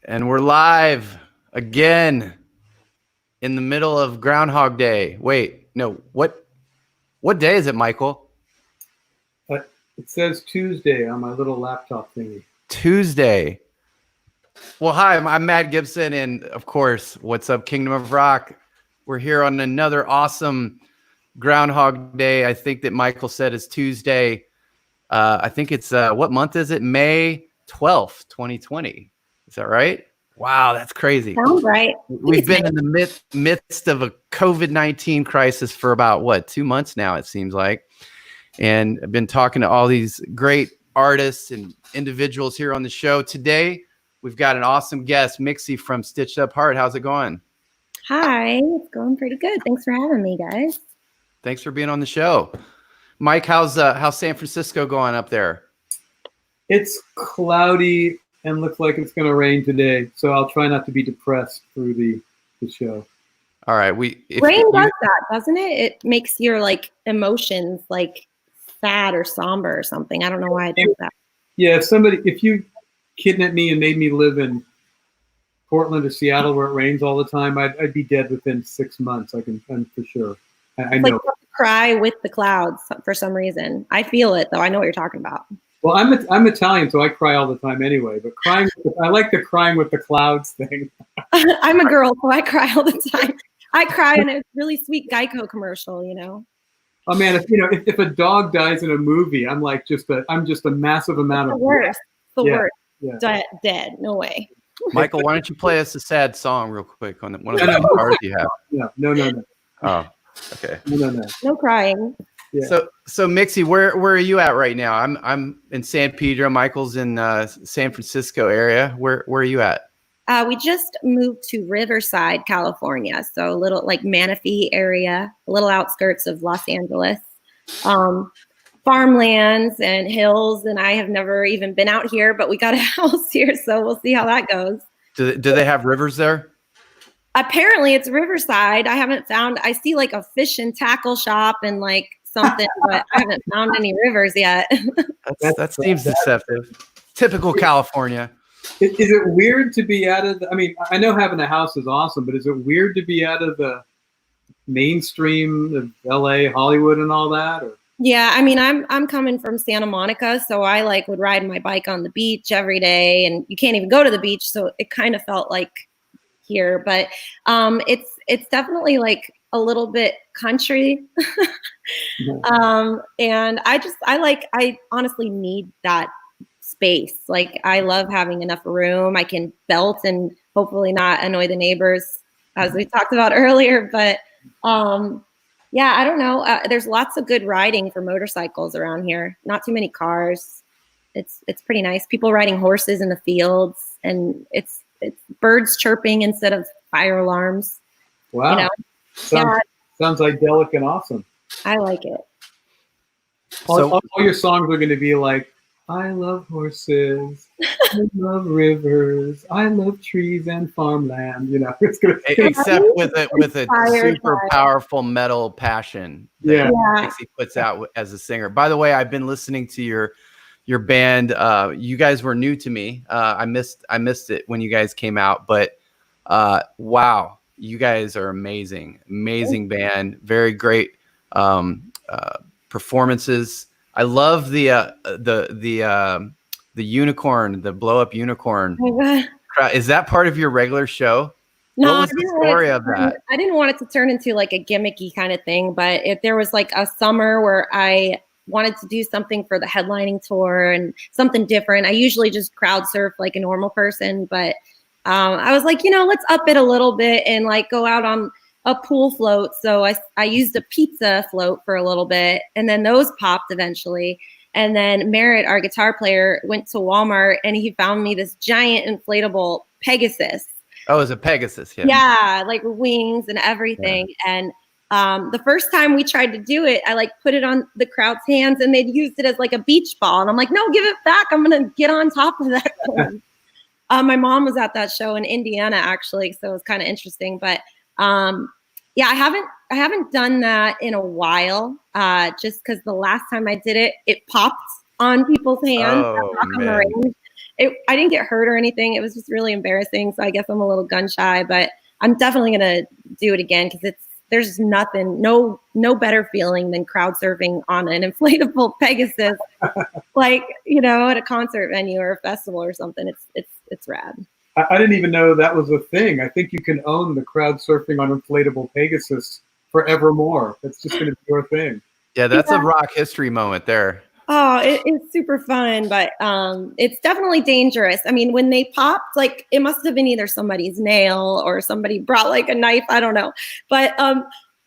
And we're live again in the middle of Groundhog Day. Wait, no, what day is it, Michael? It says Tuesday on my little laptop thingy. Tuesday. Well, hi, I'm Matt Gibson, and of course, what's up, Kingdom of Rock? We're here on another awesome Groundhog Day. I think that Michael said is Tuesday. I think it's, what month is it? May 12th, 2020. Is that right? Wow, that's crazy. Sounds right. We've been in the midst of a COVID-19 crisis for about, 2 months now, it seems like. And I've been talking to all these great artists and individuals here on the show. Today, we've got an awesome guest, Mixi from Stitched Up Heart. How's it going? Hi, it's going pretty good. Thanks for having me, guys. Thanks for being on the show. Mike, how's San Francisco going up there? It's cloudy and looks like it's going to rain today, so I'll try not to be depressed through the show. All right, rain does that, doesn't it? It makes your emotions sad or somber or something. I don't know why it does that. Yeah, if you kidnapped me and made me live in Portland or Seattle where it rains all the time, I'd be dead within 6 months. I'm for sure. I know. Cry with the clouds for some reason. I feel it though. I know what you're talking about. Well, I'm Italian, so I cry all the time anyway. But I like the crying with the clouds thing. I'm a girl, so I cry all the time. I cry in a really sweet Geico commercial, Oh man, if a dog dies in a movie, I'm just a massive amount of worst. The worst. Yeah. Dead. No way. Michael, why don't you play us a sad song real quick on one of the guitars you have? No. Oh, okay. No crying. Yeah. So Mixi, where are you at right now? I'm in San Pedro. Michael's in San Francisco area. Where are you at? We just moved to Riverside, California, so a little Manistee area, a little outskirts of Los Angeles. Farmlands and hills, and I have never even been out here, but we got a house here, so we'll see how that goes. Do they have rivers there? Apparently, it's Riverside. I see a fish and tackle shop and something, but I haven't found any rivers yet. That seems deceptive. Typical California. Is it weird to be out of I know having a house is awesome, but is it weird to be out of the mainstream of LA, Hollywood and all that? Or? Yeah, I'm coming from Santa Monica, so I would ride my bike on the beach every day, and you can't even go to the beach, so it kind of felt like here, but it's definitely a little bit country. And I honestly need that space. I love having enough room. I can belt and hopefully not annoy the neighbors, as we talked about earlier, but yeah, I don't know. There's lots of good riding for motorcycles around here. Not too many cars. It's pretty nice. People riding horses in the fields, and it's birds chirping instead of fire alarms. Wow. Sounds idyllic and awesome. I like it. All your songs are going to be I love horses, I love rivers, I love trees and farmland. It's gonna except with a super powerful metal passion that Mixi puts out as a singer. By the way, I've been listening to your band. You guys were new to me. I missed it when you guys came out, but wow, you guys are amazing band. Very great performances. I love the unicorn, the blow up unicorn. Is that part of your regular show? No, what was the story of that? I didn't want it to turn into a gimmicky kind of thing, but if there was a summer where I wanted to do something for the headlining tour and something different, I usually just crowd surf like a normal person, but I was let's up it a little bit and go out on a pool float. So I used a pizza float for a little bit, and then those popped eventually. And then Merritt, our guitar player, went to Walmart and he found me this giant inflatable Pegasus. Oh, it's a Pegasus, yeah. Yeah, wings and everything. Yeah. And the first time we tried to do it, I put it on the crowd's hands and they'd used it as a beach ball. And I'm no, give it back. I'm gonna get on top of that thing. My mom was at that show in Indiana actually, so it was kind of interesting. But yeah, I haven't done that in a while, just because the last time I did it, it popped on people's hands. Oh, on the range, I didn't get hurt or anything. It was just really embarrassing. So I guess I'm a little gun shy, but I'm definitely going to do it again because there's nothing, no better feeling than crowd surfing on an inflatable Pegasus, like, at a concert venue or a festival or something. It's rad. I didn't even know that was a thing. I think you can own the crowd surfing on inflatable Pegasus forevermore. It's just going to be your thing. Yeah, that's a rock history moment there. Oh, it's super fun, but it's definitely dangerous. I mean, when they popped, like it must have been either somebody's nail or somebody brought like a knife. I don't know, but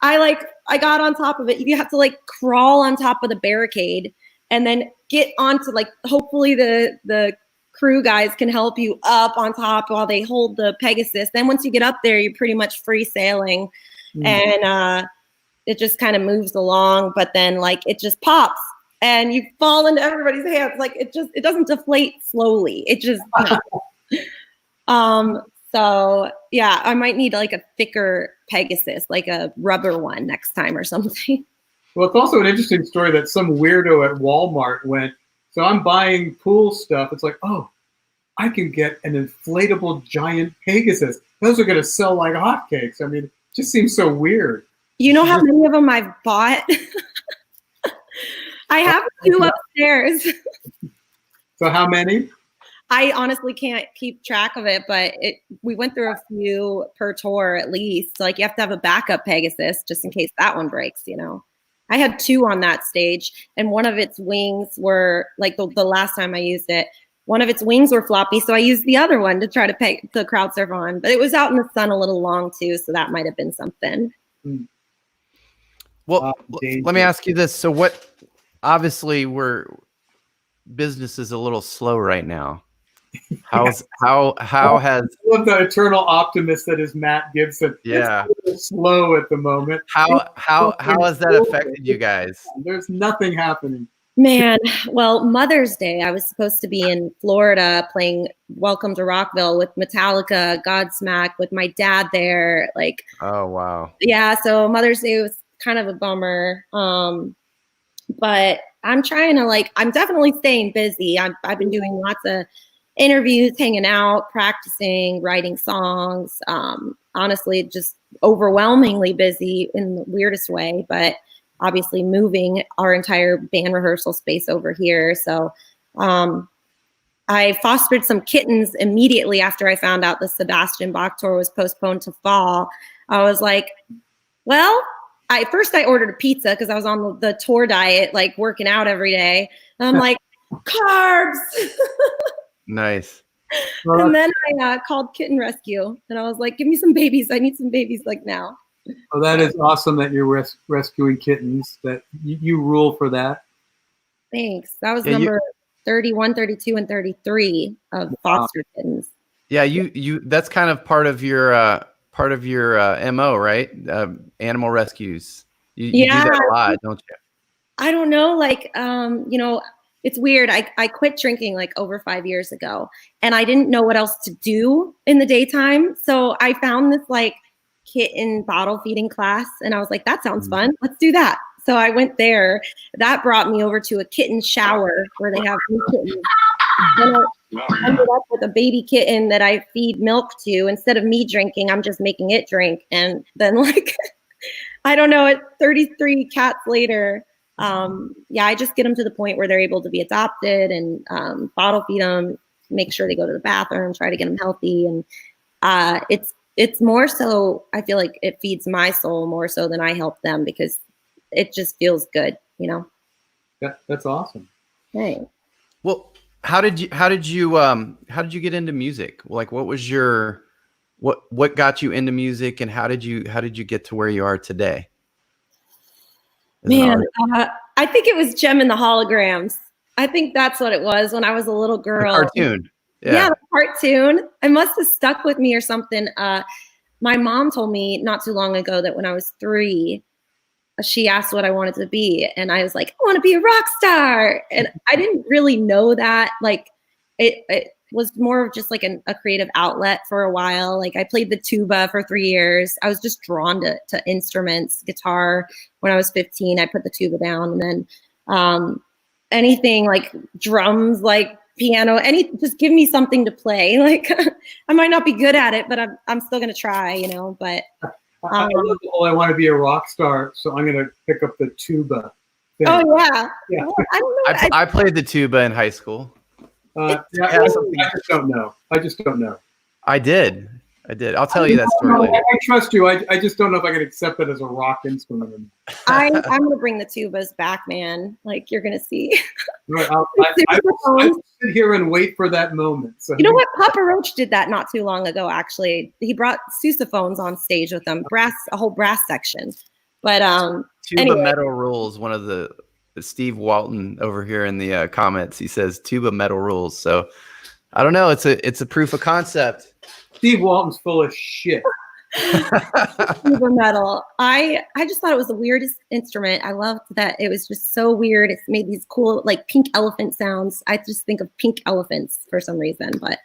I got on top of it. You have to like crawl on top of the barricade and then get onto like hopefully the crew guys can help you up on top while they hold the Pegasus. Then once you get up there, you're pretty much free sailing, and it just kind of moves along. But then like it just pops. And you fall into everybody's hands. Like it doesn't deflate slowly. It just, so yeah, I might need like a thicker Pegasus, like a rubber one next time or something. Well, it's also an interesting story that some weirdo at Walmart went, so I'm buying pool stuff. It's like, oh, I can get an inflatable giant Pegasus. Those are going to sell like hotcakes. I mean, it just seems so weird. You know how many of them I've bought? I have 2 upstairs. So how many? I honestly can't keep track of it, but we went through a few per tour at least. Like you have to have a backup Pegasus just in case that one breaks, I had 2 on that stage, and one of its wings were like the last time I used it, one of its wings were floppy, so I used the other one to try to crowd surf on. But it was out in the sun a little long too, so that might have been something. Well, let me ask you this. So obviously business is a little slow right now. How has I love the eternal optimist that is Matt Gibson. Yeah, it's slow at the moment. How has that affected you guys? There's nothing happening. Man, well, Mother's Day, I was supposed to be in Florida playing Welcome to Rockville with Metallica, Godsmack, with my dad there. Like, oh wow, yeah. So Mother's Day was kind of a bummer. But I'm trying to I'm definitely staying busy. I've been doing lots of interviews, hanging out, practicing, writing songs. Honestly, just overwhelmingly busy in the weirdest way, but obviously moving our entire band rehearsal space over here. So I fostered some kittens immediately after I found out the Sebastian Bach tour was postponed to fall. I was like, well, first I ordered a pizza because I was on the tour diet, like working out every day. And I'm like, carbs. Nice. And then I called Kitten Rescue, and I was like, give me some babies. I need some babies like now. Oh, that is awesome that you're rescuing kittens. That you rule for that. Thanks. That was number 31, 32, and 33 of foster kittens. Yeah, you that's kind of part of your MO, right? Animal rescues. You do that a lot, don't you? I don't know. It's weird. I quit drinking like over 5 years ago, and I didn't know what else to do in the daytime. So I found this kitten bottle feeding class, and I was like, that sounds fun. Let's do that. So I went there. That brought me over to a kitten shower where they have new kittens. And I ended up with a baby kitten that I feed milk to. Instead of me drinking, I'm just making it drink. And then I don't know, at 33 cats later, I just get them to the point where they're able to be adopted and bottle feed them, make sure they go to the bathroom, try to get them healthy. And it's more so, I feel like it feeds my soul more so than I help them because it just feels good, Yeah, that's awesome. Thanks. Well, how did you get into music? Like, what was what got you into music, and how did you get to where you are today? Man, I think it was Gem and the Holograms. I think that's what it was when I was a little girl. The cartoon. Yeah, the cartoon. It must have stuck with me or something. My mom told me not too long ago that when I was 3, she asked what I wanted to be. And I was like, I want to be a rock star. And I didn't really know that. It was more of just a creative outlet for a while. Like I played the tuba for 3 years. I was just drawn to instruments, guitar. When I was 15, I put the tuba down, and then anything like drums, piano, just give me something to play. Like I might not be good at it, but I'm still gonna try, you know. But I want to be a rock star, so I'm gonna pick up the tuba thing. Oh yeah. Yeah. Well, I don't know. I played the tuba in high school. I just don't know. I did. I'll tell you that story later. I trust you. I just don't know if I can accept it as a rock instrument. I'm gonna bring the tubas back, man. Like you're gonna see. Right, I sit here and wait for that moment. So you know what? Papa Roach did that not too long ago. Actually, he brought sousaphones on stage with him, a whole brass section. But tuba anyway. metal rules. One of the Steve Walton over here in the comments, he says tuba metal rules. So I don't know. It's a proof of concept. Steve Walton's full of shit. Tuba metal. I just thought it was the weirdest instrument. I loved that it was just so weird. It's made these cool like pink elephant sounds. I just think of pink elephants for some reason. But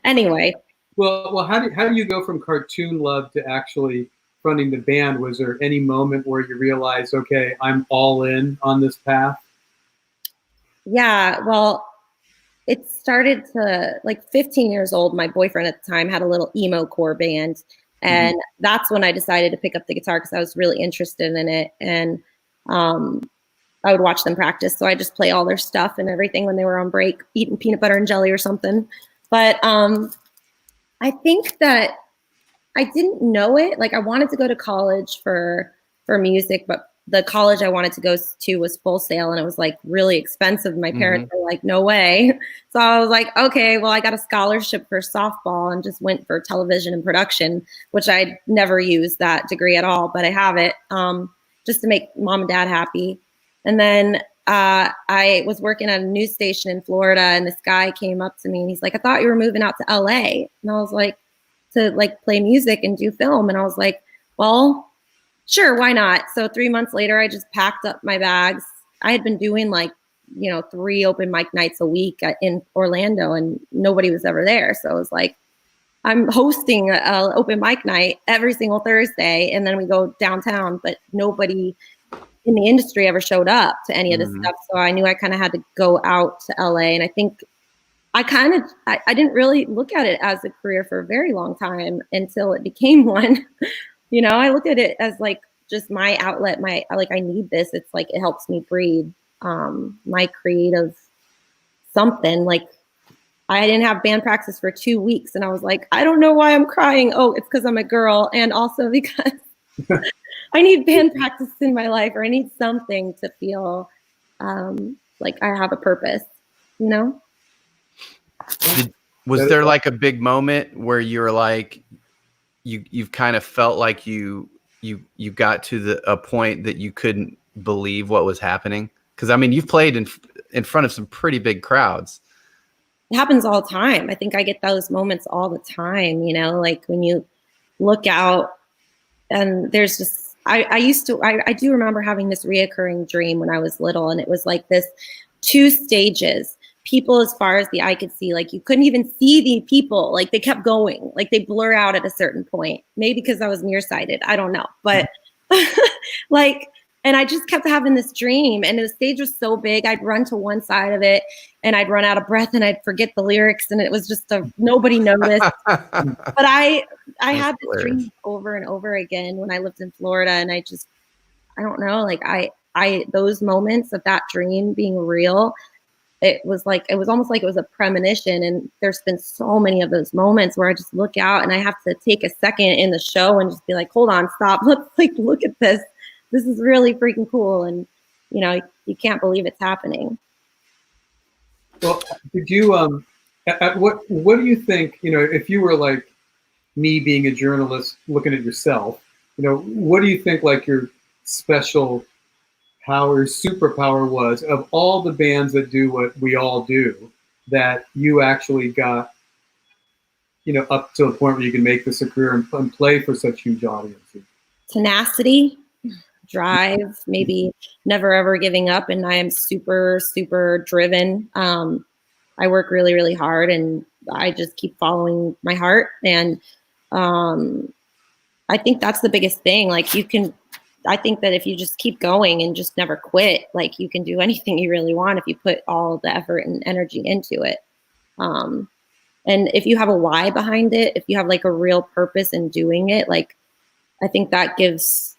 anyway. Well, how do you go from cartoon love to actually fronting the band? Was there any moment where you realized, okay, I'm all in on this path? Yeah, well, it started to like 15 years old. My boyfriend at the time had a little emo core band. And that's when I decided to pick up the guitar because I was really interested in it. And I would watch them practice. So I just play all their stuff and everything when they were on break, eating peanut butter and jelly or something. But I think that I didn't know it. Like I wanted to go to college for music, but the college I wanted to go to was Full Sail and it was like really expensive. My parents were like, no way. So I was like, okay, well, I got a scholarship for softball and just went for television and production, which I'd never used that degree at all, but I have it just to make mom and dad happy. And then I was working at a news station in Florida and this guy came up to me and he's like, I thought you were moving out to LA. And I was like, to like play music and do film. And I was like, well, sure, why not? So 3 months later, I just packed up my bags. I had been doing like, 3 open mic nights a week in Orlando and nobody was ever there. So I was like, I'm hosting an open mic night every single Thursday. And then we go downtown, but nobody in the industry ever showed up to any of this stuff. So I knew I kind of had to go out to LA. And I think I didn't really look at it as a career for a very long time until it became one. I look at it as like just my outlet, I need this. It's like, it helps me breathe. My creative something. Like I didn't have band practice for 2 weeks and I was like, I don't know why I'm crying. Oh, it's because I'm a girl. And also because I need band practice in my life, or I need something to feel like I have a purpose, Was there like a big moment where you were like, you've kind of felt like you got to a point that you couldn't believe what was happening? Because I mean, you've played in front of some pretty big crowds. It happens all the time. I think I get those moments all the time, like when you look out and there's just, I do remember having this reoccurring dream when I was little, and it was like this 2 stages. People as far as the eye could see, like you couldn't even see the people, like they kept going, like they blur out at a certain point, maybe because I was nearsighted, I don't know, but and I just kept having this dream, and the stage was so big, I'd run to one side of it and I'd run out of breath and I'd forget the lyrics, and it was just nobody noticed. But I had this dream over and over again when I lived in Florida, and I don't know, like I those moments of that dream being real, it was almost like it was a premonition. And there's been so many of those moments where I just look out and I have to take a second in the show and just be like, hold on, stop. Let's look at this. This is really freaking cool. And, you can't believe it's happening. Well, did you, what do you think, if you were like me being a journalist looking at yourself, what do you think like your special superpower was of all the bands that do what we all do, that you actually got, up to a point where you can make this a career and play for such huge audiences? Tenacity, drive, maybe never ever giving up. And I am super, super driven. I work really, really hard and I just keep following my heart. And I think that's the biggest thing. Like I think that if you just keep going and just never quit, like you can do anything you really want if you put all the effort and energy into it. And if you have a why behind it, if you have like a real purpose in doing it, like I think that gives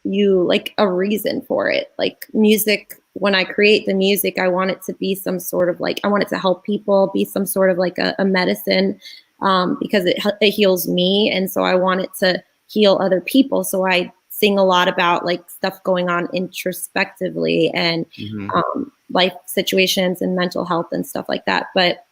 you like a reason for it. Like music, when I create the music, I want it to be some sort of like, I want it to help people, be some sort of like a medicine, because it heals me. And so I want it to heal other people. So I sing a lot about like stuff going on introspectively and life situations and mental health and stuff like that. But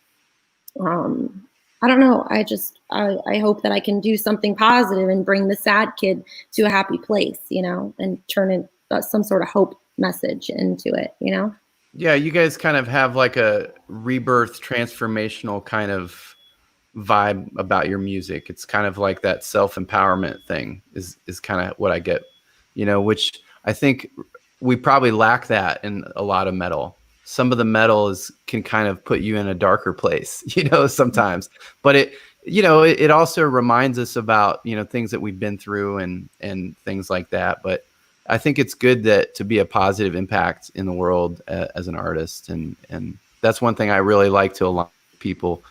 I don't know. I hope that I can do something positive and bring the sad kid to a happy place, you know, and turn in some sort of hope message into it, you know? Yeah, you guys kind of have like a rebirth, transformational kind of vibe about your music. It's kind of like that self-empowerment thing is kind of what I get, you know, which I think we probably lack that in a lot of metal. Some of the metal can kind of put you in a darker place, you know, sometimes, but it also reminds us about, you know, things that we've been through and things like that. But I think it's good to be a positive impact in the world as an artist. And that's one thing I really like to align with people.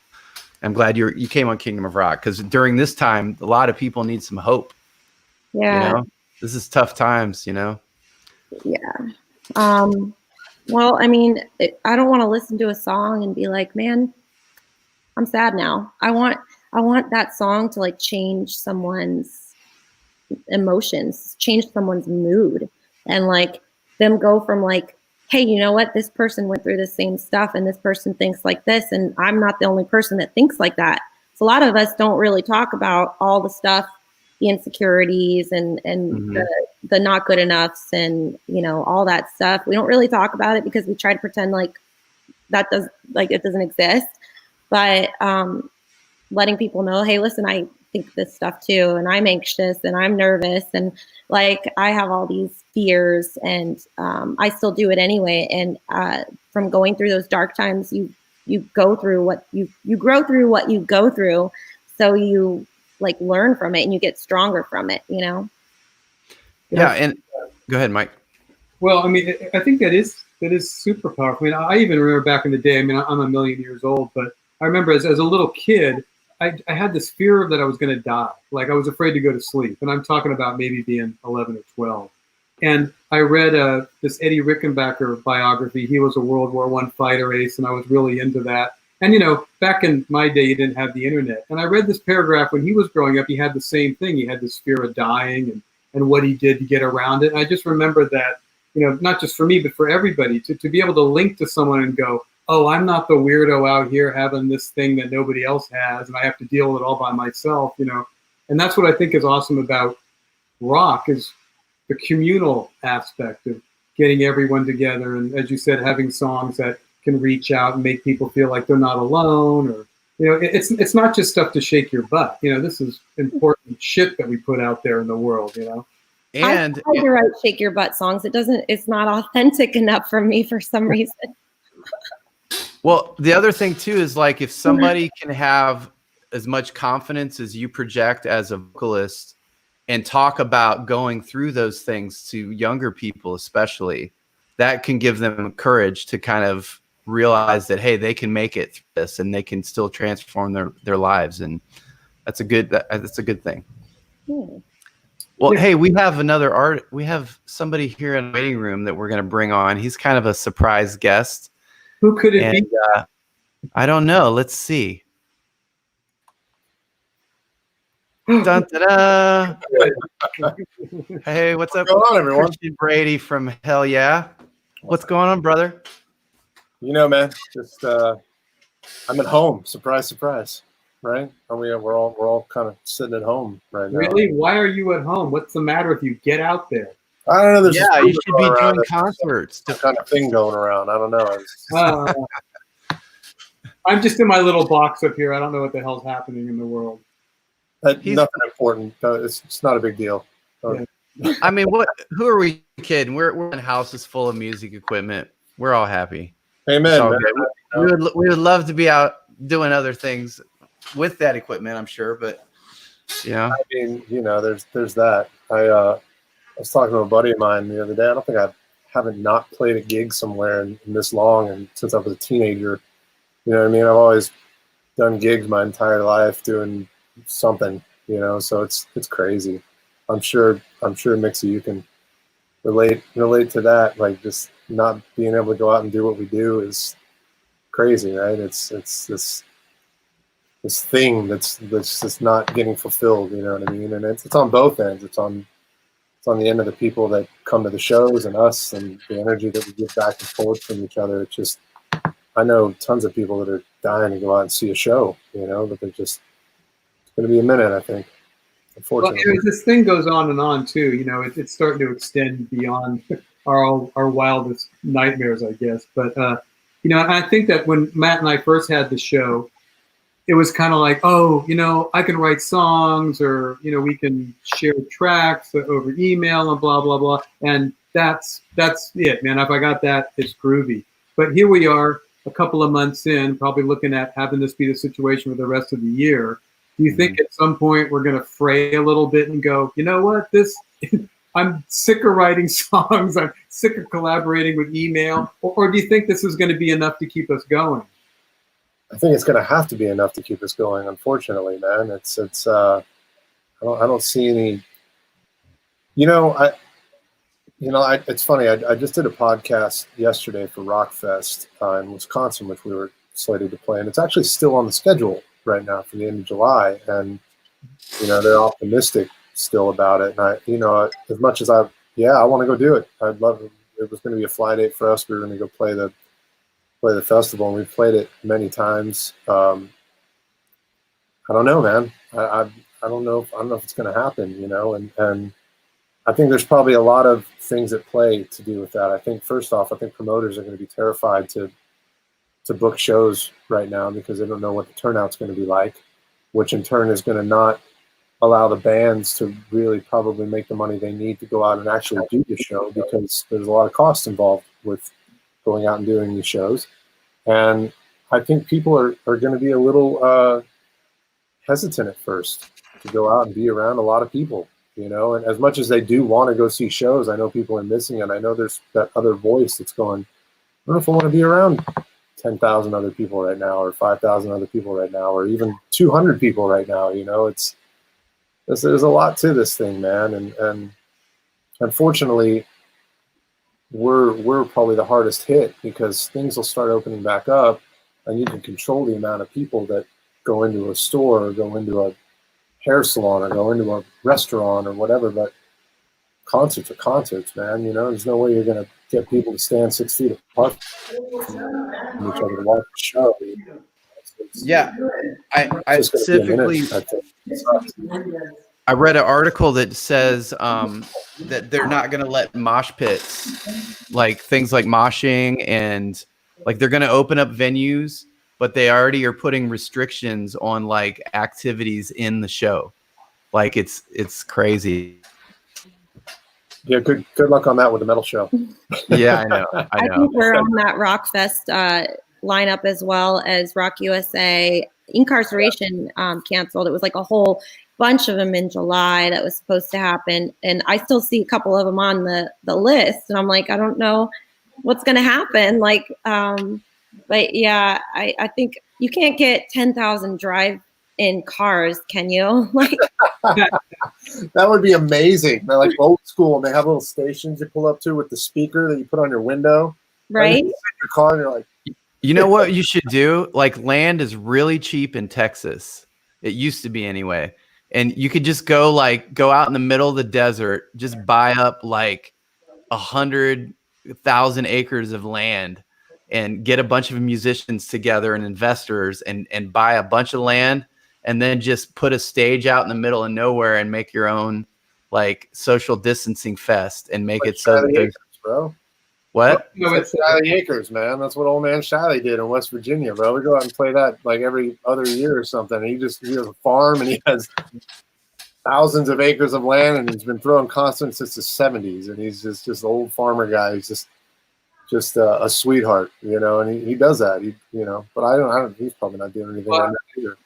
I'm glad you came on Kingdom of Rock, because during this time, a lot of people need some hope. Yeah. You know, this is tough times, you know? Yeah. Well, I mean, I don't want to listen to a song and be like, man, I'm sad now. I want that song to like change someone's emotions, change someone's mood, and like them go from like, hey, you know what? This person went through the same stuff and this person thinks like this, and I'm not the only person that thinks like that. So a lot of us don't really talk about all the stuff, the insecurities and the not good enoughs and, you know, all that stuff. We don't really talk about it because we try to pretend like it doesn't exist. But letting people know, hey, listen, I think this stuff too, and I'm anxious and I'm nervous and like I have all these fears, and I still do it anyway. And from going through those dark times, you go through what you grow through what you go through, so you like learn from it and you get stronger from it, you know? Yeah. And go ahead, Mike. Well, I mean, I think that is super powerful. I mean, I even remember back in the day, I mean, I'm a million years old, but I remember as a little kid, I had this fear that I was going to die. Like I was afraid to go to sleep. And I'm talking about maybe being 11 or 12. And I read this Eddie Rickenbacker biography. He was a World War I fighter ace, and I was really into that. And, you know, back in my day, you didn't have the internet. And I read this paragraph when he was growing up. He had the same thing. He had this fear of dying and what he did to get around it. And I just remember that, you know, not just for me, but for everybody, to be able to link to someone and go, oh, I'm not the weirdo out here having this thing that nobody else has, and I have to deal with it all by myself, you know. And that's what I think is awesome about rock, is the communal aspect of getting everyone together. And as you said, having songs that can reach out and make people feel like they're not alone, or, you know, it's not just stuff to shake your butt. You know, this is important shit that we put out there in the world, you know. And I tried to write shake your butt songs. It's not authentic enough for me for some reason. Well, the other thing too is like if somebody can have as much confidence as you project as a vocalist and talk about going through those things to younger people, especially, that can give them courage to kind of realize that, hey, they can make it through this and they can still transform their lives. And that's a good thing. Well, hey, we have somebody here in the waiting room that we're going to bring on. He's kind of a surprise guest. Who could it be? I don't know. Let's see. Dun, da, da. Hey, what's up? What's going on, everyone? Christian Brady from Hell Yeah. What's going on, brother? You know, man, just I'm at home. Surprise, surprise. Right? We're all kind of sitting at home right now. Really? Why are you at home? What's the matter if you get out there? I don't know. There's Yeah, you should be doing concerts. Some kind of thing going around. I don't know. I'm just in my little box up here. I don't know what the hell's happening in the world. Nothing important. It's not a big deal. Yeah. I mean, who are we kidding? We're in houses full of music equipment. We're all happy. Amen. Man. We would love to be out doing other things with that equipment, I'm sure, but yeah. I mean, you know, there's that. I was talking to a buddy of mine the other day. I don't think I haven't not played a gig somewhere in this long, and since I was a teenager. You know what I mean? I've always done gigs my entire life doing something, you know, so it's crazy. I'm sure Mixi, you can relate to that. Like, just not being able to go out and do what we do is crazy, right? It's this thing that's just not getting fulfilled, you know what I mean? And it's on both ends. It's on the end of the people that come to the shows and us, and the energy that we get back and forth from each other. It's just, I know tons of people that are dying to go out and see a show, you know, but they're just, it's going to be a minute, I think, unfortunately. Well, this thing goes on and on too. You know, it's starting to extend beyond our wildest nightmares, I guess. But you know, I think that when Matt and I first had the show, it was kind of like, oh, you know, I can write songs, or, you know, we can share tracks over email and blah blah blah, and that's it, man. If I got that, it's groovy. But here we are, a couple of months in, probably looking at having this be the situation for the rest of the year. Do you think at some point we're going to fray a little bit and go, you know what, I'm sick of writing songs, I'm sick of collaborating with email, or do you think this is going to be enough to keep us going? I think it's going to have to be enough to keep us going. Unfortunately, man, it's I don't see any. It's funny. I just did a podcast yesterday for Rockfest in Wisconsin, which we were slated to play, and it's actually still on the schedule right now for the end of July. And you know, they're optimistic still about it. And as much as I want to go do it. I'd love it. It was going to be a fly date for us. We were going to go play the festival, and we've played it many times. I don't know, man. I don't know if it's going to happen, you know, and I think there's probably a lot of things at play to do with that. I think first off, I think promoters are going to be terrified to book shows right now because they don't know what the turnout's going to be like, which in turn is going to not allow the bands to really probably make the money they need to go out and actually do the show, because there's a lot of cost involved with going out and doing these shows. And I think people are going to be a little hesitant at first to go out and be around a lot of people, you know, and as much as they do want to go see shows, I know people are missing it. I know there's that other voice that's going, I don't know if I want to be around 10,000 other people right now, or 5,000 other people right now, or even 200 people right now. You know, there's a lot to this thing, man. And unfortunately, we're probably the hardest hit, because things will start opening back up and you can control the amount of people that go into a store or go into a hair salon or go into a restaurant or whatever. But concerts are concerts, man. You know, there's no way you're going to get people to stand 6 feet apart from each other to watch the show. Yeah, I specifically, I read an article that says that they're not going to let mosh pits, like things like moshing, and like they're going to open up venues, but they already are putting restrictions on like activities in the show. Like it's crazy. Yeah, good luck on that with the metal show. Yeah, I know. I think we're on that Rockfest lineup, as well as Rock USA. Incarceration canceled. It was like a whole bunch of them in July that was supposed to happen, and I still see a couple of them on the list, and I'm like, I don't know what's going to happen. Like, but yeah, I think you can't get 10,000 drive-in cars, can you? Like, that would be amazing. They're like old school, and they have little stations you pull up to with the speaker that you put on your window. right? You your car, and you're like, You know what you should do? Like, land is really cheap in Texas. It used to be anyway. And you could just go out in the middle of the desert, just buy up like 100,000 acres of land and get a bunch of musicians together and investors and buy a bunch of land, and then just put a stage out in the middle of nowhere and make your own like social distancing fest and make it so that there's, bro. What? No, It's like Shiley Acres, man. That's what old man Shiley did in West Virginia, bro. We go out and play that like every other year or something. He has a farm, and he has thousands of acres of land, and he's been throwing concerts since the 70s. And he's just an old farmer guy. He's just a sweetheart, you know. And he does that, But I don't. He's probably not doing anything like that either.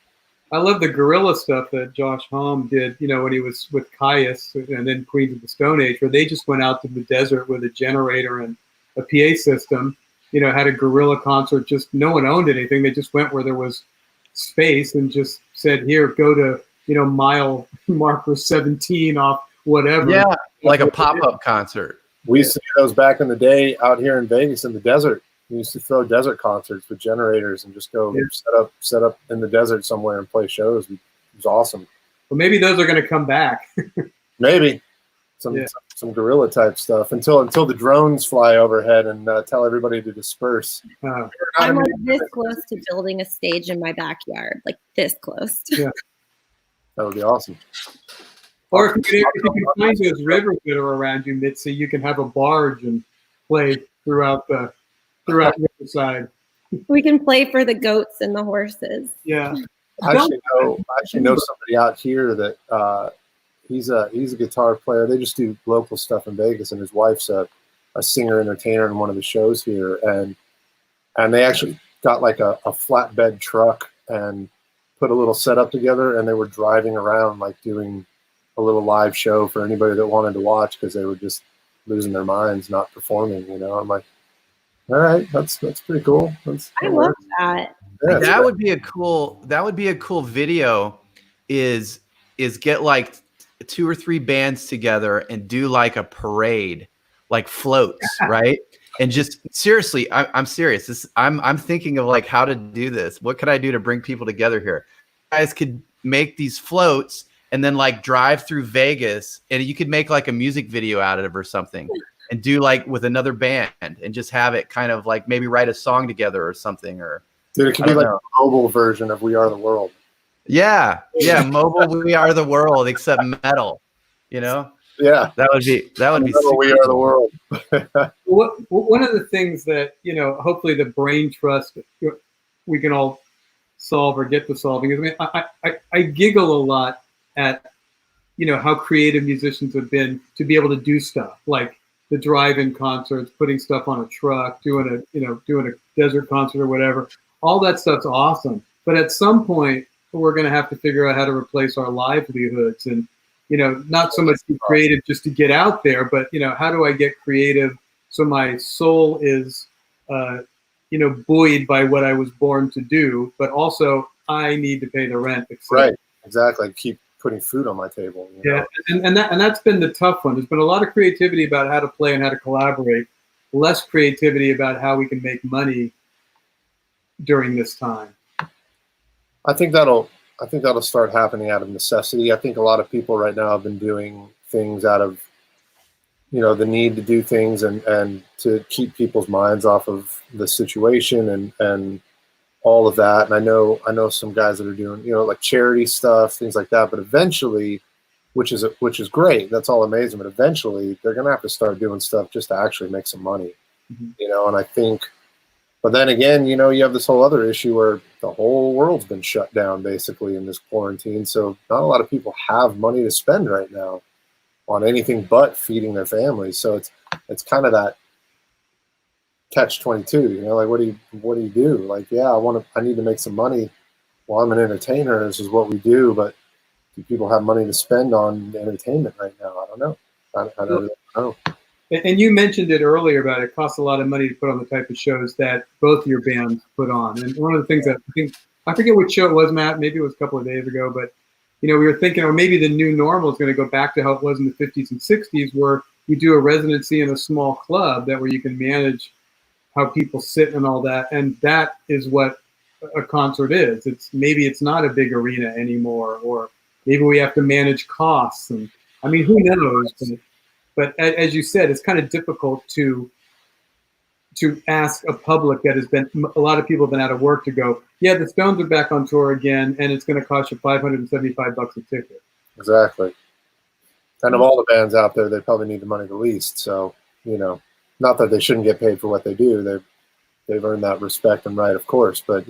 I love the guerrilla stuff that Josh Homme did, when he was with Caius and then Queens of the Stone Age, where they just went out to the desert with a generator and a PA system, had a guerrilla concert. Just no one owned anything. They just went where there was space and just said, here, go to, mile marker 17 off whatever. Yeah, like a pop-up concert. We used to do those back in the day out here in Vegas in the desert. We used to throw desert concerts with generators and just go set up in the desert somewhere and play shows. It was awesome. Well, maybe those are going to come back. Maybe some guerrilla type stuff until the drones fly overhead and tell everybody to disperse. I'm like this close to building a stage in my backyard, like this close. Yeah, that would be awesome. Or if you can find those rivers that are around you, Mitzi, you can have a barge and play throughout the riverside. We can play for the goats and the horses. Yeah. I actually know somebody out here that he's a guitar player. They just do local stuff in Vegas, and his wife's a singer entertainer in one of the shows here, and they actually got like a flatbed truck and put a little setup together, and they were driving around like doing a little live show for anybody that wanted to watch because they were just losing their minds not performing. I'm like, all right, that's pretty cool. I love that. Yeah, that would be a cool video is get like 2 or 3 bands together and do like a parade, like floats, right? And just seriously, I'm serious. I'm thinking of like how to do this. What could I do to bring people together here? You guys could make these floats and then like drive through Vegas, and you could make like a music video out of it or something and do like with another band and just have it kind of like maybe write a song together or something. Or dude, it could be like a mobile version of We Are the World. Yeah, mobile We Are the World, except metal. Yeah, that would be We Are the World. One of the things that hopefully the brain trust we can all solve or get to solving is, I giggle a lot at how creative musicians have been to be able to do stuff like the drive-in concerts, putting stuff on a truck, doing a desert concert or whatever. All that stuff's awesome, but at some point we're going to have to figure out how to replace our livelihoods, and not so much be creative just to get out there, but how do I get creative so my soul is buoyed by what I was born to do, but also I need to pay the rent. Right, exactly. Keep putting food on my table. Yeah, and that's been the tough one. There's been a lot of creativity about how to play and how to collaborate, less creativity about how we can make money during this time. I think that'll start happening out of necessity. I think a lot of people right now have been doing things out of the need to do things and to keep people's minds off of the situation and all of that. And I know some guys that are doing like charity stuff, things like that. But eventually, which is great, that's all amazing. But eventually, they're gonna have to start doing stuff just to actually make some money. Mm-hmm. And I think. But then again, you have this whole other issue where the whole world's been shut down basically in this quarantine. So not a lot of people have money to spend right now on anything but feeding their families. So it's kind of that catch-22, like what do you do? Like, yeah, I need to make some money. Well, I'm an entertainer. This is what we do, but do people have money to spend on entertainment right now? I don't know. I don't really know. And you mentioned it earlier about it costs a lot of money to put on the type of shows that both your bands put on. And one of the things that I forget which show it was, Matt, maybe it was a couple of days ago, but we were thinking, or maybe the new normal is going to go back to how it was in the 50s and 60s, where you do a residency in a small club where you can manage how people sit and all that. And that is what a concert is. Maybe it's not a big arena anymore, or maybe we have to manage costs. And who knows? But as you said, it's kind of difficult to ask a public that has been, a lot of people have been out of work to go, yeah, the Stones are back on tour again, and it's going to cost you $575 a ticket. Exactly. And of all the bands out there, they probably need the money the least. So, not that they shouldn't get paid for what they do. They've earned that respect and right, of course. But,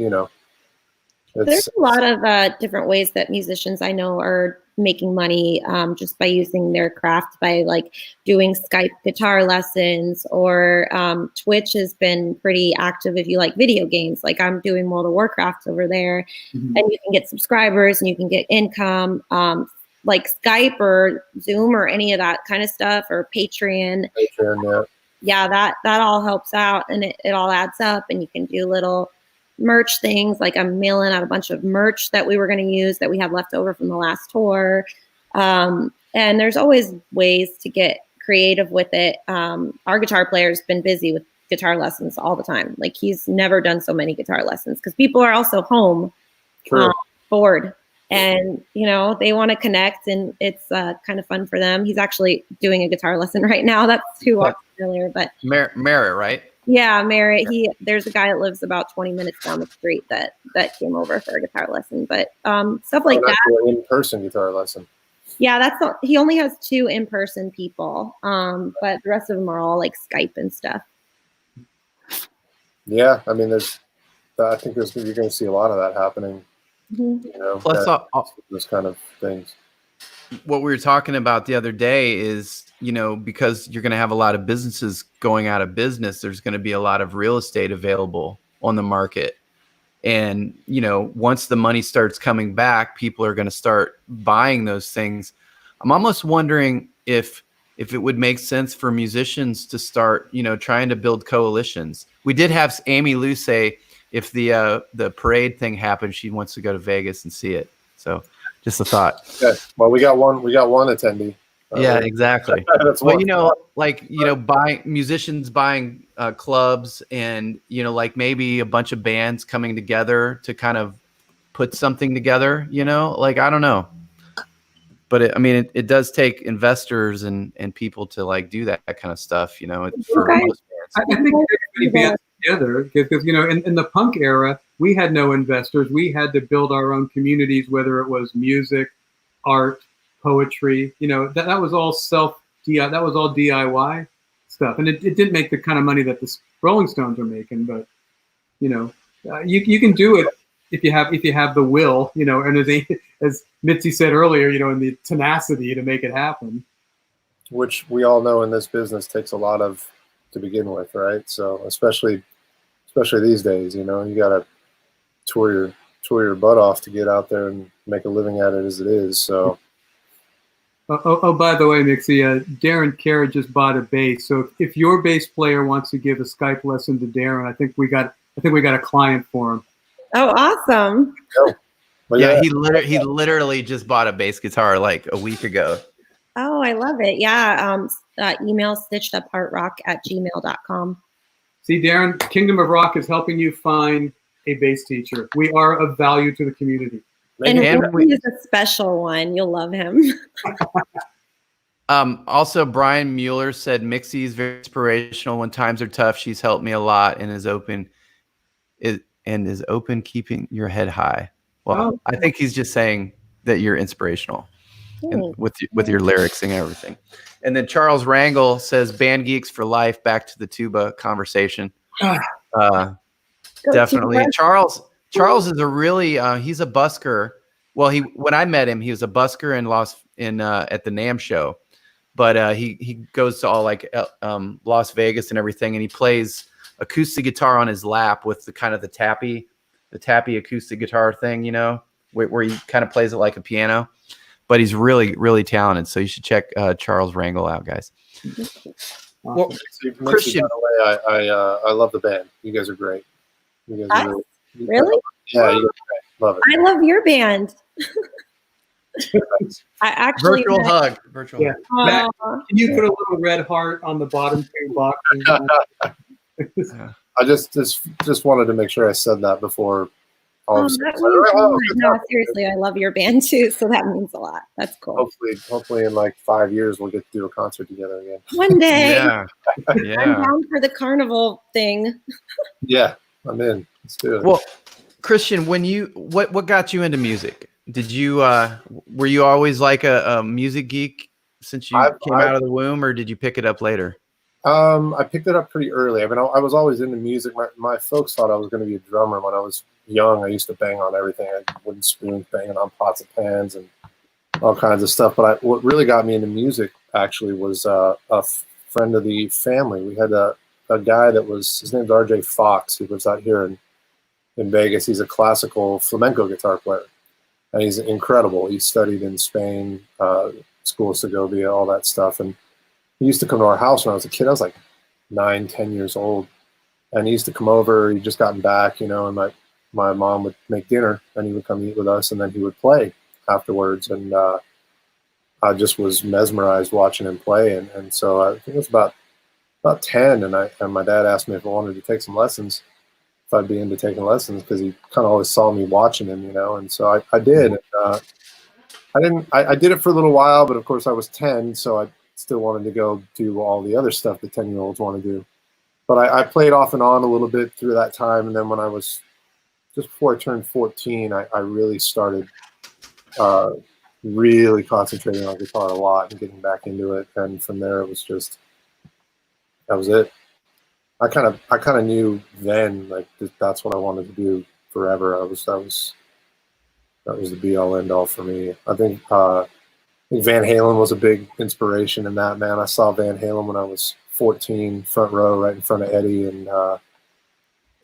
there's a lot of different ways that musicians I know are making money just by using their craft, by like doing Skype guitar lessons, or Twitch has been pretty active if you like video games. Like I'm doing World of Warcraft over there, and you can get subscribers and you can get income, like Skype or Zoom or any of that kind of stuff, or Patreon. Yeah. Yeah, that all helps out, and it all adds up, and you can do little merch things. Like I'm mailing out a bunch of merch that we were going to use that we had left over from the last tour. And there's always ways to get creative with it. Our guitar player's been busy with guitar lessons all the time. Like he's never done so many guitar lessons because people are also home, bored, and they want to connect, and it's kind of fun for them. He's actually doing a guitar lesson right now. That's who walked earlier, but Merritt, right? Yeah, Merritt. There's a guy that lives about 20 minutes down the street that came over for a guitar lesson. But stuff like that. In-person guitar lesson. Yeah, he only has 2 in-person people. But the rest of them are all like Skype and stuff. Yeah, I mean, I think you're going to see a lot of that happening. Mm-hmm. Plus, those kind of things. What we were talking about the other day is, because you're going to have a lot of businesses going out of business, there's going to be a lot of real estate available on the market. And, once the money starts coming back, people are going to start buying those things. I'm almost wondering if it would make sense for musicians to start, trying to build coalitions. We did have Amy Lou say if the parade thing happens, she wants to go to Vegas and see it. So just a thought. Yeah. Well, we got one attendee. Yeah, exactly. Well, buying musicians buying clubs, and like maybe a bunch of bands coming together to kind of put something together. I don't know, but it does take investors and people to like do that kind of stuff. For most bands. I think everybody bands together because in the punk era we had no investors. We had to build our own communities, whether it was music, art, poetry. That was all that was all DIY stuff, and it didn't make the kind of money that the Rolling Stones are making. But you can do it if you have the will, and as Mixi said earlier, and the tenacity to make it happen. Which we all know in this business takes a lot of to begin with, right? So especially these days, you got to tour your butt off to get out there and make a living at it as it is. So. Oh, by the way, Mixi, Darren Carey just bought a bass. So if your bass player wants to give a Skype lesson to Darren, I think we got a client for him. Oh, awesome! Well, yeah, he literally just bought a bass guitar like a week ago. Oh, I love it. Yeah, email stitchedupartrock@gmail.com. See, Darren, Kingdom of Rock is helping you find a bass teacher. We are of value to the community. And he is a special one. You'll love him. Also, Brian Mueller said Mixi is very inspirational when times are tough. She's helped me a lot and is open keeping your head high. Well, I think he's just saying that you're inspirational with your lyrics and everything. And then Charles Rangel says band geeks for life. Back to the tuba conversation. Definitely. Charles is a really he's a busker. Well, when I met him, he was a busker at the NAMM show, but he goes to all like Las Vegas and everything, and he plays acoustic guitar on his lap with the kind of the tappy acoustic guitar thing, where he kind of plays it like a piano. But he's really, really talented. So you should check Charles Rangel out, guys. Well, Christian, by the way, I love the band. You guys are great. You guys are really? Yeah, you're great. Love it. I love your band. I actually virtual hug. Yeah. Matt, can you put a little red heart on the bottom 2 boxes? I just wanted to make sure I said that before. No, seriously, I love your band too, so that means a lot. That's cool. Hopefully in like 5 years we'll get to do a concert together again. One day. Yeah. I'm down for the carnival thing. Yeah, I'm in. Let's do it. Well, Christian, what got you into music? Did you were you always like a music geek since you came out of the womb, or did you pick it up later? I picked it up pretty early. I mean, I was always into music. My folks thought I was going to be a drummer when I was young. I used to bang on everything. I had wooden spoons banging on pots and pans and all kinds of stuff. But what really got me into music actually was a friend of the family. We had a guy his name's RJ Fox. He lives out here in Vegas. He's a classical flamenco guitar player, and he's incredible. He studied in Spain, School of Segovia, all that stuff. And he used to come to our house when I was a kid. I was like 9, 10 years old. And he used to come over. He'd just gotten back, and my mom would make dinner, and he would come eat with us, and then he would play afterwards. And I just was mesmerized watching him play. And so I think it was about 10, and my dad asked me if I wanted to take some lessons, if I'd be into taking lessons, because he kind of always saw me watching him, you know. And so I did. And, I did it for a little while, but of course I was 10, so I still wanted to go do all the other stuff that 10-year-olds want to do. But I played off and on a little bit through that time, and then when I was just before I turned 14, I really started really concentrating on guitar a lot and getting back into it. And from there, it was just, that was it. I kind of knew then, like, that's what I wanted to do forever. That was the be all end all for me. I think Van Halen was a big inspiration in that, man. I saw Van Halen when I was 14, front row, right in front of Eddie, and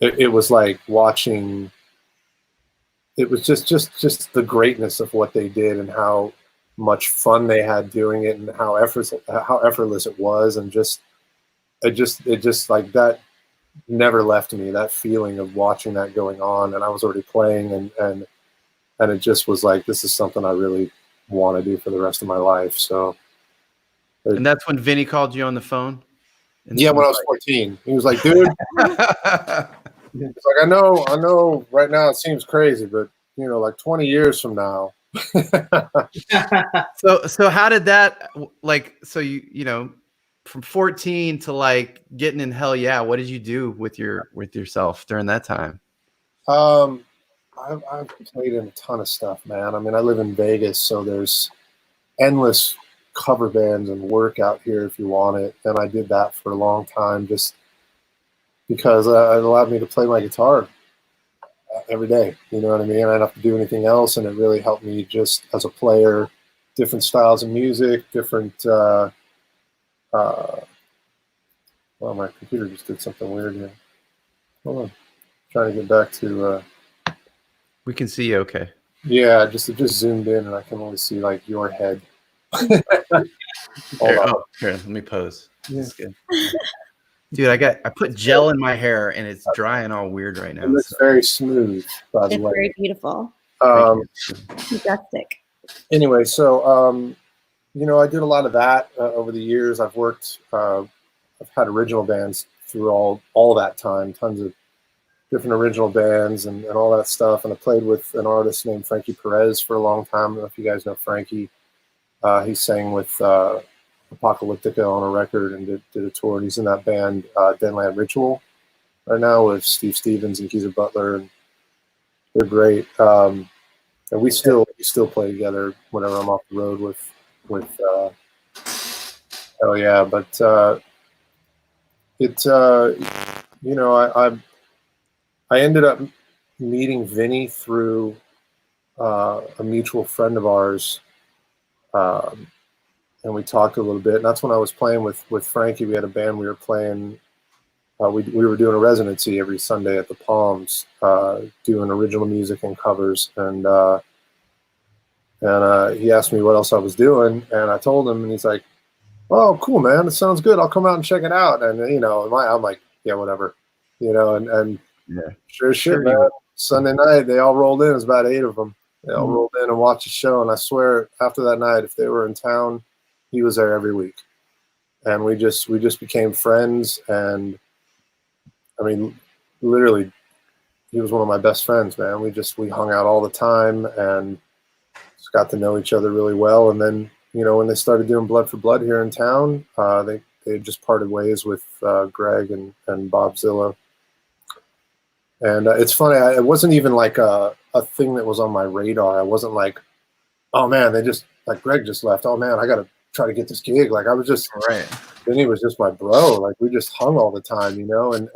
it was like watching. It was just the greatness of what they did and how much fun they had doing it and how effortless it was, and it just like that never left me. That feeling of watching that going on, and I was already playing, and it just was like, this is something I really want to do for the rest of my life. So, and that's when Vinny called you on the phone. Yeah, when I was 14, he was like, "Dude." It's like, I know right now it seems crazy, but you know, like 20 years from now. So how did that, like, so you know, from 14 to like getting in Hell Yeah, what did you do with yourself during that time? I've played in a ton of stuff, man. I mean, I live in Vegas, so there's endless cover bands and work out here if you want it. And I did that for a long time just because it allowed me to play my guitar every day. You know what I mean? I didn't have to do anything else, and it really helped me just as a player, different styles of music, different. Well, my computer just did something weird here. Hold on, trying to get back to. We can see you okay. Yeah, it just zoomed in, and I can only see like your head. Here, let me pose. Yeah. That's good. Dude, I put gel in my hair and it's drying all weird right now. It looks very smooth, by the It's way. very beautiful. Majestic. Anyway, so you know, I did a lot of that over the years. I've worked. I've had original bands through all that time. Tons of different original bands and all that stuff. And I played with an artist named Frankie Perez for a long time. I don't know if you guys know Frankie. He sang with Apocalyptica on a record and did a tour. And he's in that band, Deadland Ritual, right now with Steve Stevens and Geezer Butler, and they're great. And we still play together whenever I'm off the road with Hell Yeah. But you know, I ended up meeting Vinny through a mutual friend of ours. And we talked a little bit, and that's when I was playing with Frankie. We had a band we were playing. We were doing a residency every Sunday at the Palms, doing original music and covers. And he asked me what else I was doing, and I told him, and he's like, "Oh, cool, man! It sounds good. I'll come out and check it out." And you know, I'm like, "Yeah, whatever," you know. And yeah, sure as shit, man. Sunday night, they all rolled in. It was about 8 of them. They all rolled in and watched the show. And I swear, after that night, if they were in town, he was there every week. And we just became friends. And I mean, literally, he was one of my best friends, man. We hung out all the time and just got to know each other really well. And then, you know, when they started doing Blood for Blood here in town, they just parted ways with Greg and Bob Zillow. And it's funny, it wasn't even like a thing that was on my radar. I wasn't like, oh man, Greg just left. Oh man, I got to try to get this gig. Like I was just, right. Vinny was just my bro. Like we just hung all the time, you know, and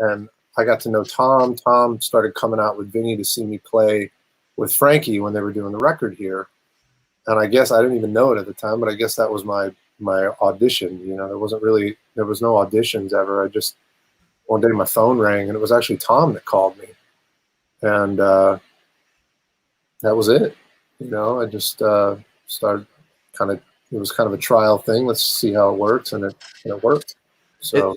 I got to know Tom. Tom started coming out with Vinny to see me play with Frankie when they were doing the record here. And I guess I didn't even know it at the time, but I guess that was my audition. You know, there was no auditions ever. One day my phone rang, and it was actually Tom that called me. And that was it. You know, I just started it was kind of a trial thing. Let's see how it works. And it worked. So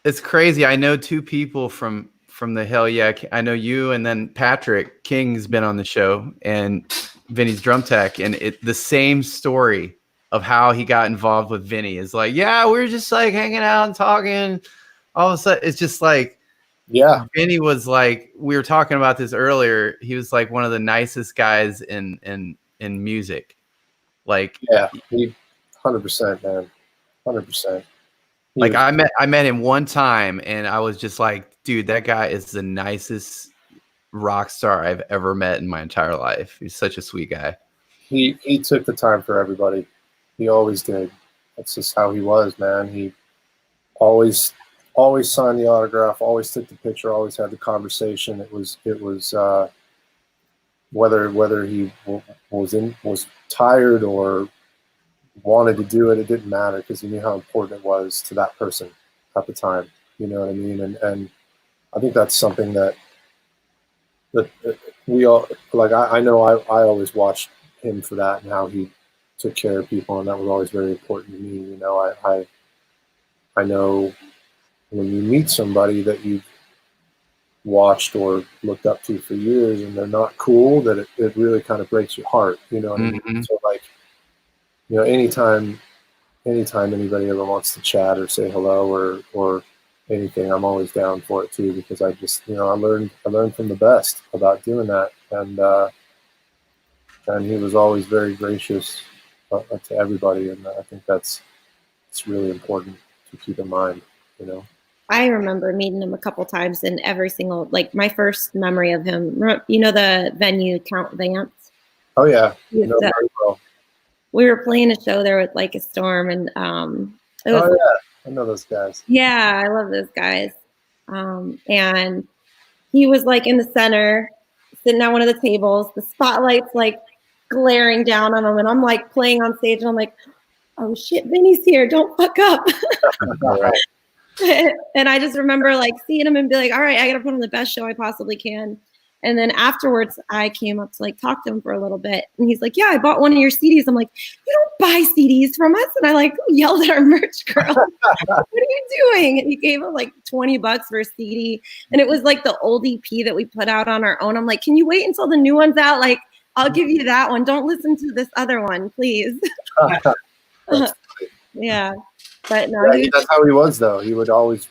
it's crazy. I know two people from from the Hell Yeah. I know you, and then Patrick King's been on the show, and Vinny's drum tech, and the same story of how he got involved with Vinny is like, yeah, we were just like hanging out and talking. All of a sudden, it's just like, Yeah. Vinny was like, we were talking about this earlier. He was like one of the nicest guys in music. Like, Yeah, he 100%, man. 100%. Like I met him one time, and I was just like, dude, that guy is the nicest rock star I've ever met in my entire life. He's such a sweet guy. He took the time for everybody. He always did. That's just how he was, man. He always signed the autograph, always took the picture, always had the conversation. It was whether he was tired or wanted to do it, it didn't matter, because he knew how important it was to that person at the time. You know what I mean? And I think that's something that we all, like, I know I always watched him for that and how he took care of people, and that was always very important to me. You know, I know when you meet somebody that you've watched or looked up to for years and they're not cool, that it really kind of breaks your heart. You know what I mean? So, like, you know, anytime anybody ever wants to chat or say hello or anything, I'm always down for it too, because I just, you know, I learned from the best about doing that, and he was always very gracious to everybody, and I think it's really important to keep in mind, you know. I remember meeting him a couple times, and every single, like, my first memory of him, you know, the venue Count Vance. Oh yeah, you know, very well. We were playing a show there with like a storm, and it was, oh yeah, I know those guys. Yeah, I love those guys. And he was like in the center, sitting at one of the tables. The spotlight's like glaring down on him, and I'm like playing on stage, and I'm like, "Oh shit, Vinny's here! Don't fuck up!" And I just remember like seeing him and be like, "All right, I gotta put on the best show I possibly can." And then afterwards, I came up to like talk to him for a little bit, and he's like, "Yeah, I bought one of your CDs." I'm like, "You don't buy CDs from us!" And I like yelled at our merch girl, "What are you doing?" And he gave him like $20 for a CD, and it was like the old EP that we put out on our own. I'm like, "Can you wait until the new one's out? Like, I'll give you that one. Don't listen to this other one, please." Yeah, but no, yeah, that's how he was though. He would always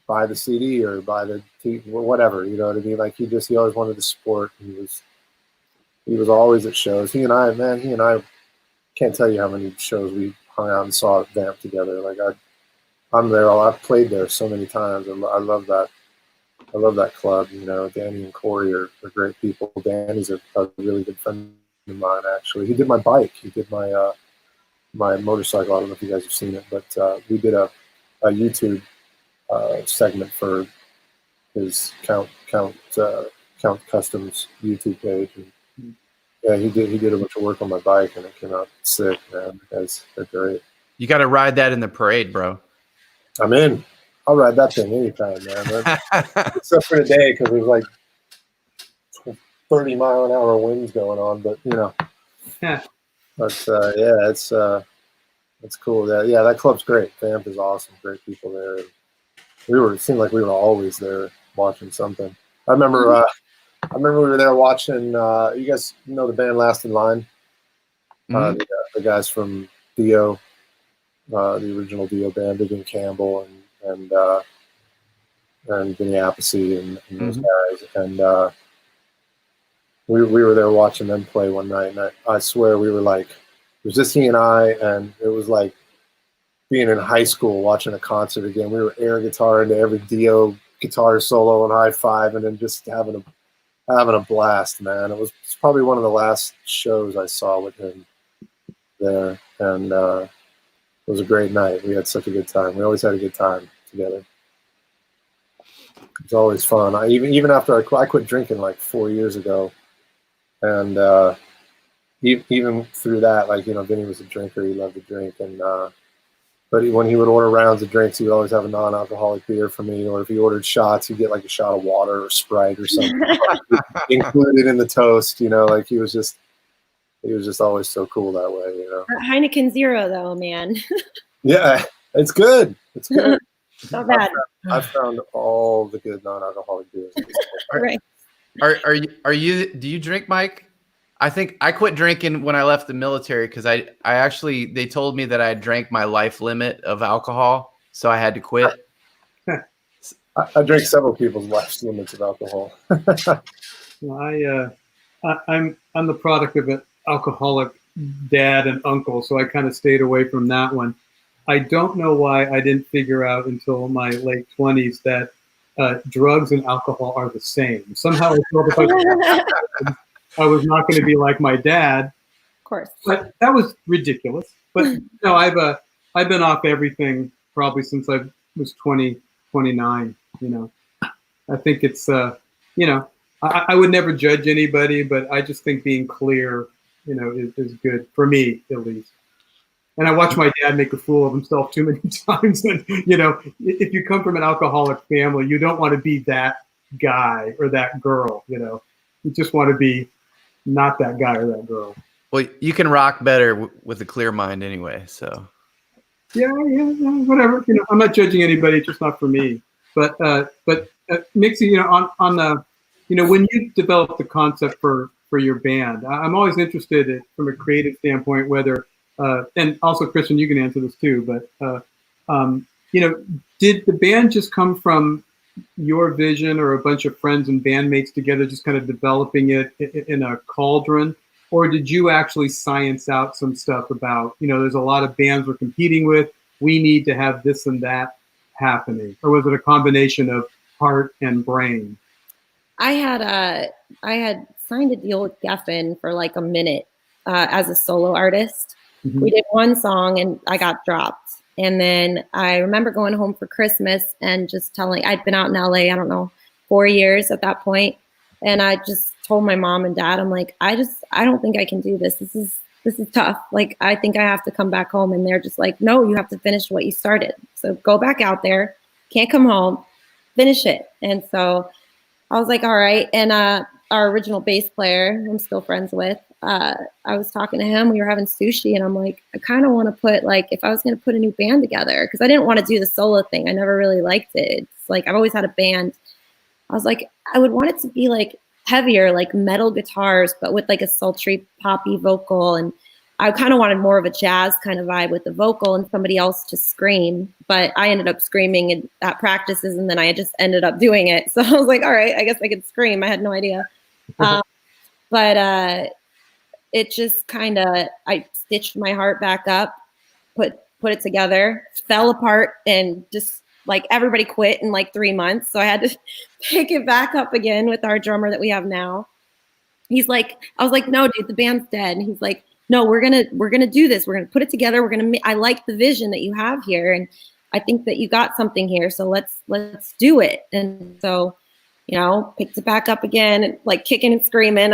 buy the CD or buy the whatever, you know what I mean? Like he always wanted to support. He was always at shows. He and I can't tell you how many shows we hung out and saw at Vamp together. Like I'm there. I've played there so many times. I love that. I love that club. You know, Danny and Corey are great people. Danny's a really good friend of mine, actually. He did my bike. He did my my motorcycle. I don't know if you guys have seen it, but we did a YouTube segment for his Count Customs YouTube page, and yeah, he did a bunch of work on my bike, and it came out sick, man. Guys, they're great. You got to ride that in the parade, bro. I'm in. I'll ride that thing anytime, man. Except for today, because there's like 30-mile-an-hour winds going on, but you know. Yeah. But yeah, it's cool. That club's great. Vamp is awesome. Great people there. It seemed like we were always there watching something. I remember we were there watching. You guys know the band Last in Line? The guys from Dio, the original Dio band, Vivian Campbell and Vinny Appice and those guys. And we were there watching them play one night, and I swear we were like, it was just he and I, and it was like being in high school watching a concert again. We were air guitar into every Dio guitar solo and high five, and then just having a blast, man. It's probably one of the last shows I saw with him there, and it was a great night. We had such a good time. We always had a good time together. It's always fun. Even after I quit drinking like 4 years ago, and even through that, like, you know, Vinny was a drinker. He loved to drink, and but when he would order rounds of drinks, he would always have a non-alcoholic beer for me. Or if he ordered shots, he'd get like a shot of water or Sprite or something included in the toast. You know, like he was just always so cool that way. You know, Heineken Zero though, man. Yeah, it's good. It's good. Not bad. I've found all the good non-alcoholic beers. Right. Are you? Do you drink, Mike? I think I quit drinking when I left the military because I actually they told me that I drank my life limit of alcohol, so I had to quit. I drink several people's life limits of alcohol. Well, I'm the product of an alcoholic dad and uncle, so I kind of stayed away from that one. I don't know why I didn't figure out until my late 20s that drugs and alcohol are the same. Somehow I thought if I was not going to be like my dad. Of course. But that was ridiculous. But no, I've been off everything probably since I was 20, 29. You know, I think it's you know, I would never judge anybody, but I just think being clear, you know, is good for me at least. And I watched my dad make a fool of himself too many times. And you know, if you come from an alcoholic family, you don't want to be that guy or that girl. You know, you just want to be not that guy or that girl. Well, you can rock better with a clear mind anyway. So yeah, whatever. You know, I'm not judging anybody. It's just not for me. But Mixi, you know, on the, you know, when you develop the concept for your band, I'm always interested from a creative standpoint, whether, and also Christian, you can answer this too, but, you know, did the band just come from your vision or a bunch of friends and bandmates together, just kind of developing it in a cauldron? Or did you actually science out some stuff about, you know, there's a lot of bands we're competing with, we need to have this and that happening? Or was it a combination of heart and brain? I had signed a deal with Geffen for like a minute as a solo artist. Mm-hmm. We did one song and I got dropped. And then I remember going home for Christmas and just telling, I'd been out in LA, I don't know, 4 years at that point. And I just told my mom and dad, I'm like, I don't think I can do this. This is tough. Like, I think I have to come back home. And they're just like, no, you have to finish what you started. So go back out there. Can't come home. Finish it. And so I was like, all right. And our original bass player, who I'm still friends with, I was talking to him. We were having sushi. And I'm like, I kind of want to put, like, if I was going to put a new band together, because I didn't want to do the solo thing. I never really liked it. It's like, I've always had a band. I was like, I would want it to be like heavier, like metal guitars, but with like a sultry poppy vocal. And I kind of wanted more of a jazz kind of vibe with the vocal and somebody else to scream. But I ended up screaming at practices and then I just ended up doing it. So I was like, all right, I guess I could scream. I had no idea. But it just kind of, I stitched my heart back up, put it together, fell apart, and just like everybody quit in like 3 months. So I had to pick it back up again with our drummer that we have now. He's like, I was like, no, dude, the band's dead. And he's like, no, we're gonna do this. We're gonna put it together. I like the vision that you have here, and I think that you got something here. So let's do it. And so, you know, picked it back up again, like kicking and screaming,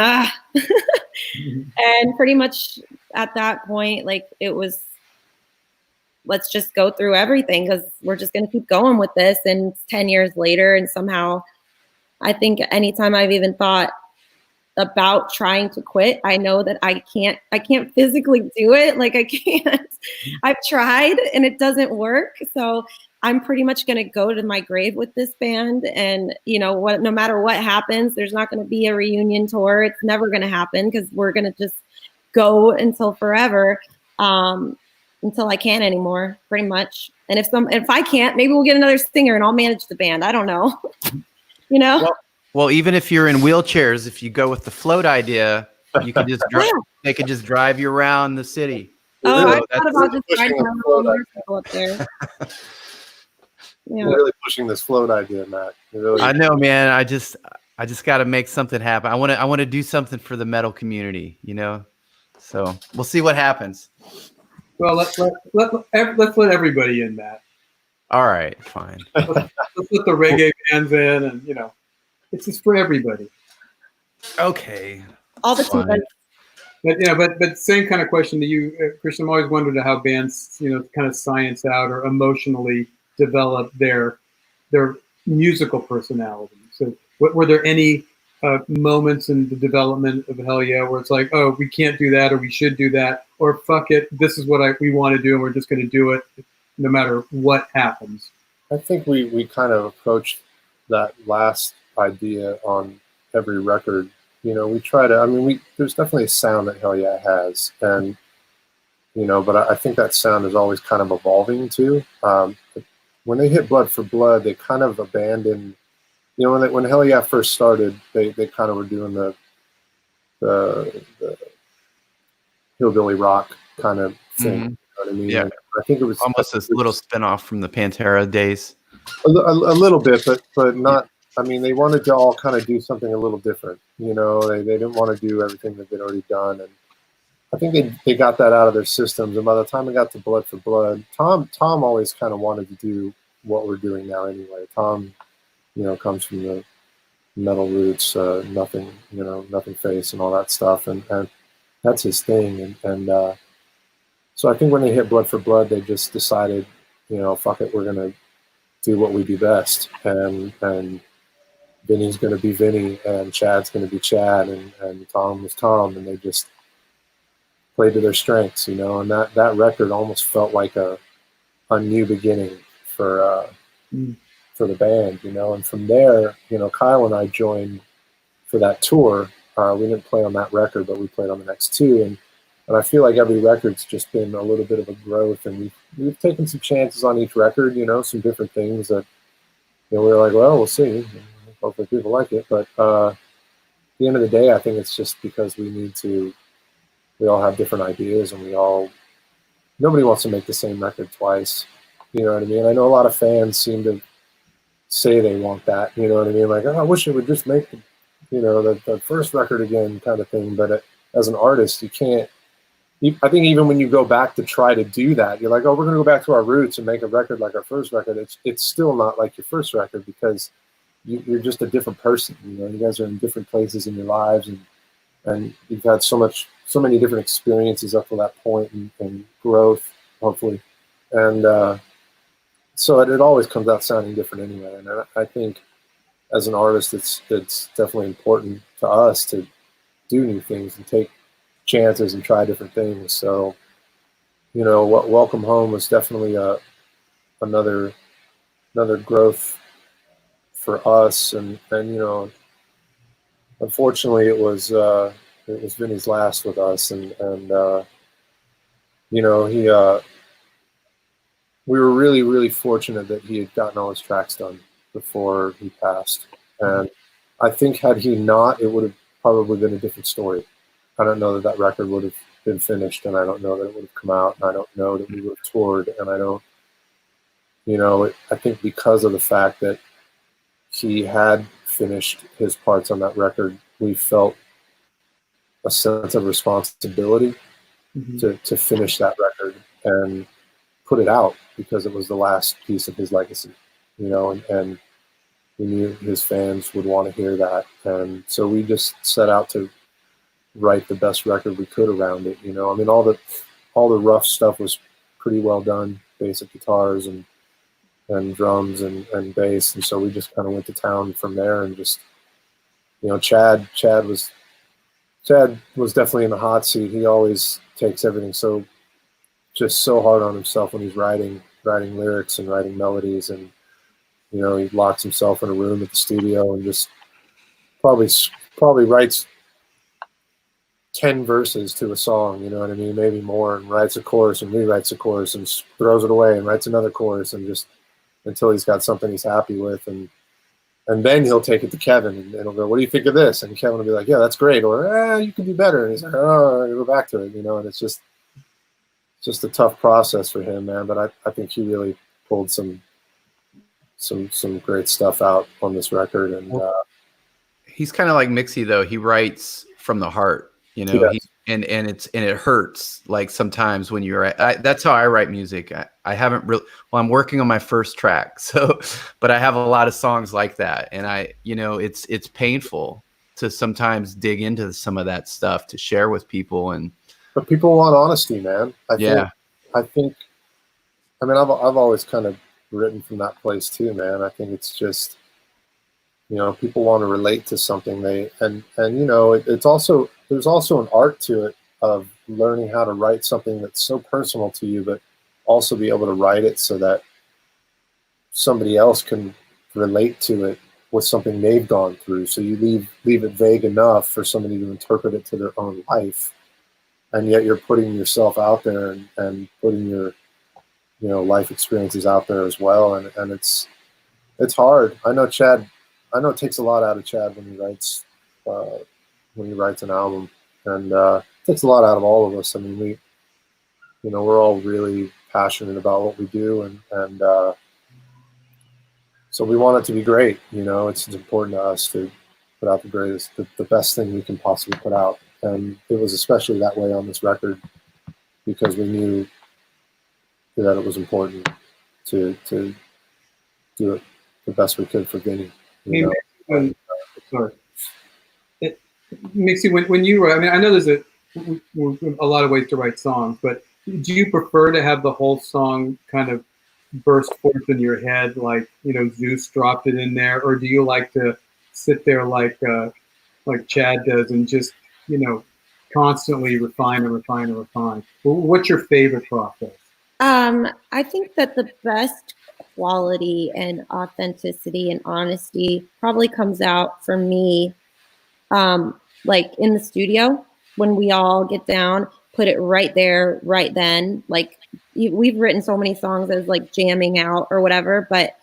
And pretty much at that point, like it was, let's just go through everything because we're just going to keep going with this. And 10 years later, and somehow I think anytime I've even thought about trying to quit, I know that I can't physically do it. Like I can't, I've tried and it doesn't work. So I'm pretty much going to go to my grave with this band. And you know what, no matter what happens, there's not going to be a reunion tour. It's never going to happen because we're going to just go until forever. Until I can't anymore, pretty much. And if I can't, maybe we'll get another singer and I'll manage the band. I don't know. You know? Well, even if you're in wheelchairs, if you go with the float idea, you can just drive, they can just drive you around the city. Oh, I thought about just riding around the motorcycle up there. Yeah. You're really pushing this float idea, Matt. Really I know, man. I just got to make something happen. I want to do something for the metal community, you know? So we'll see what happens. Well, let's let everybody in, Matt. All right, fine. Let's let the reggae bands in, and you know, it's just for everybody. Okay. All the time. But yeah, but same kind of question to you, Christian. I'm always wondered how bands, you know, kind of science out or emotionally develop their musical personality. So, were there any moments in the development of Hell Yeah where it's like, oh, we can't do that, or we should do that, or fuck it, this is what we want to do, and we're just going to do it no matter what happens? I think we kind of approached that last idea on every record. You know, we try to. I mean, there's definitely a sound that Hell Yeah has, and you know, but I think that sound is always kind of evolving too. When they hit Blood for Blood, they kind of abandoned. You know, when Hell Yeah first started, they kind of were doing the hillbilly rock kind of thing. Mhm. You know what I mean? Yeah. And I think it was Almost this little spinoff from the Pantera days. a little bit, but not. I mean, they wanted to all kind of do something a little different. You know, they didn't want to do everything that they'd already done, and I think they got that out of their systems. And by the time it got to Blood for Blood, Tom always kind of wanted to do what we're doing now anyway. Tom, you know, comes from the metal roots, nothing, you know, nothing face and all that stuff, and that's his thing. And so I think when they hit Blood for Blood, they just decided, you know, fuck it, we're gonna do what we do best, and Vinny's gonna be Vinny, and Chad's gonna be Chad, and Tom was Tom, and they just played to their strengths, you know. And that record almost felt like a new beginning for the band, you know. And from there, you know, Kyle and I joined for that tour. We didn't play on that record, but we played on the next two, and I feel like every record's just been a little bit of a growth, and we've taken some chances on each record, you know, some different things that, you know, we were like, well, we'll see. Hopefully people like it. But at the end of the day, I think it's just because we all have different ideas, and nobody wants to make the same record twice. You know what I mean? I know a lot of fans seem to say they want that, you know what I mean? Like, oh, I wish it would just make, you know, the first record again kind of thing. But as an artist, you can't. I think even when you go back to try to do that, you're like, oh, we're going to go back to our roots and make a record like our first record. It's still not like your first record, because you're just a different person. You know, you guys are in different places in your lives, and you've had so many different experiences up to that point, and growth, hopefully. And so it always comes out sounding different anyway. And I think as an artist, it's definitely important to us to do new things and take chances and try different things. So, you know, what Welcome Home was definitely another growth for us, and you know, unfortunately it was Vinny's last with us, and you know, we were really fortunate that he had gotten all his tracks done before he passed, and I think had he not, it would have probably been a different story. I don't know that record would have been finished, and I don't know that it would have come out, and I don't know that we would have toured, and I don't, you know, I think because of the fact that he had finished his parts on that record, we felt a sense of responsibility to finish that record and put it out, because it was the last piece of his legacy, you know, and we knew his fans would want to hear that, and so we just set out to write the best record we could around it, you know. I mean, all the rough stuff was pretty well done, basic guitars and drums and bass, and so we just kind of went to town from there, and just, you know, Chad was definitely in the hot seat. He always takes everything so hard on himself when he's writing lyrics and writing melodies, and you know, he locks himself in a room at the studio and just probably writes 10 verses to a song, you know what I mean, maybe more, and writes a chorus and rewrites a chorus and throws it away and writes another chorus, and just until he's got something he's happy with, and then he'll take it to Kevin, and he'll go, what do you think of this? And Kevin will be like, yeah, that's great, or you can do better, and he's like, oh, I'll go back to it, you know. And it's just a tough process for him, man. But I think he really pulled some great stuff out on this record, and he's kind of like Mixi, though. He writes from the heart, you know. And it hurts, like, sometimes when you're that's how I write music. I haven't really, well, I'm working on my first track, so, but I have a lot of songs like that, and you know, it's painful to sometimes dig into some of that stuff to share with people. But people want honesty, man. I think I mean, I've always kind of written from that place too, man. I think it's just, you know, people want to relate to something, and you know, there's also an art to it of learning how to write something that's so personal to you, but also be able to write it so that somebody else can relate to it with something they've gone through. So you leave it vague enough for somebody to interpret it to their own life, and yet you're putting yourself out there and putting your life experiences out there as well. And it's hard. I know it takes a lot out of Chad when he writes an album, and it takes a lot out of all of us. I mean, we're all really passionate about what we do, and so we want it to be great. It's important to us to put out the best thing we can possibly put out. And it was especially that way on this record because we knew that it was important to do it the best we could for Vinny. Sorry. Mixi, when you write, I mean, I know there's a lot of ways to write songs, but do you prefer to have the whole song kind of burst forth in your head, like Zeus dropped it in there, or do you like to sit there like Chad does and just constantly refine and refine and refine? What's your favorite process? I think that the best quality and authenticity and honesty probably comes out for me, like in the studio when we all get down, put it right there, right then. Like we've written so many songs as like jamming out or whatever, but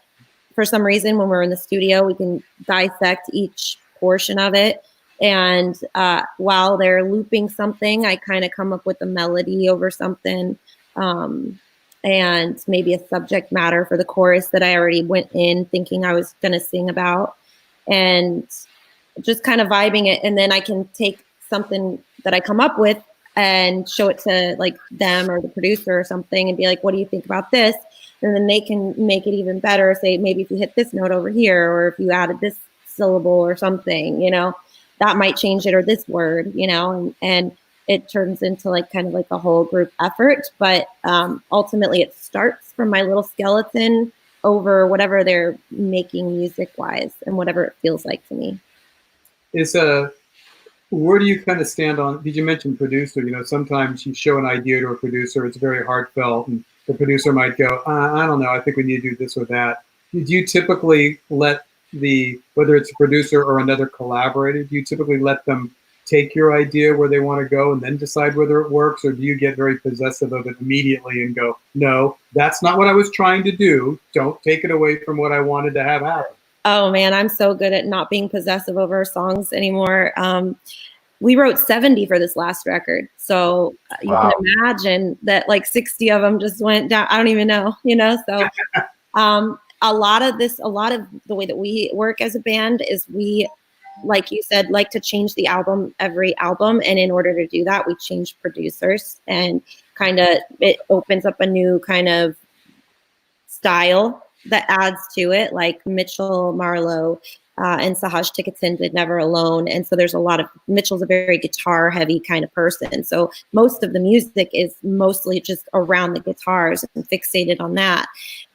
for some reason when we're in the studio, we can dissect each portion of it. And while they're looping something, I kind of come up with a melody over something. And maybe a subject matter for the chorus that I already went in thinking I was going to sing about, and just kind of vibing it. And then I can take something that I come up with and show it to like them or the producer or something and be like, what do you think about this? And then they can make it even better. Say, maybe if you hit this note over here, or if you added this syllable or something, that might change it, or this word, and it turns into like kind of like a whole group effort. But ultimately it starts from my little skeleton over whatever they're making music wise and whatever it feels like to me. Where do you kind of stand on, did you mention producer? Sometimes you show an idea to a producer, it's very heartfelt, and the producer might go, I don't know, I think we need to do this or that. Do you typically let whether it's a producer or another collaborator, do you typically let them take your idea where they want to go and then decide whether it works, or do you get very possessive of it immediately and go, no, that's not what I was trying to do. Don't take it away from what I wanted to have happen. Oh man, I'm so good at not being possessive over songs anymore. We wrote 70 for this last record. So you can imagine that like 60 of them just went down. I don't even know, so a lot of the way that we work as a band is we, like you said, like to change the album every album. And in order to do that, we change producers, and kind of it opens up a new kind of style that adds to it. Like Mitchell Marlowe and Sahaj Ticketon did Never Alone. And so there's a lot of, Mitchell's a very guitar heavy kind of person. So most of the music is mostly just around the guitars and fixated on that.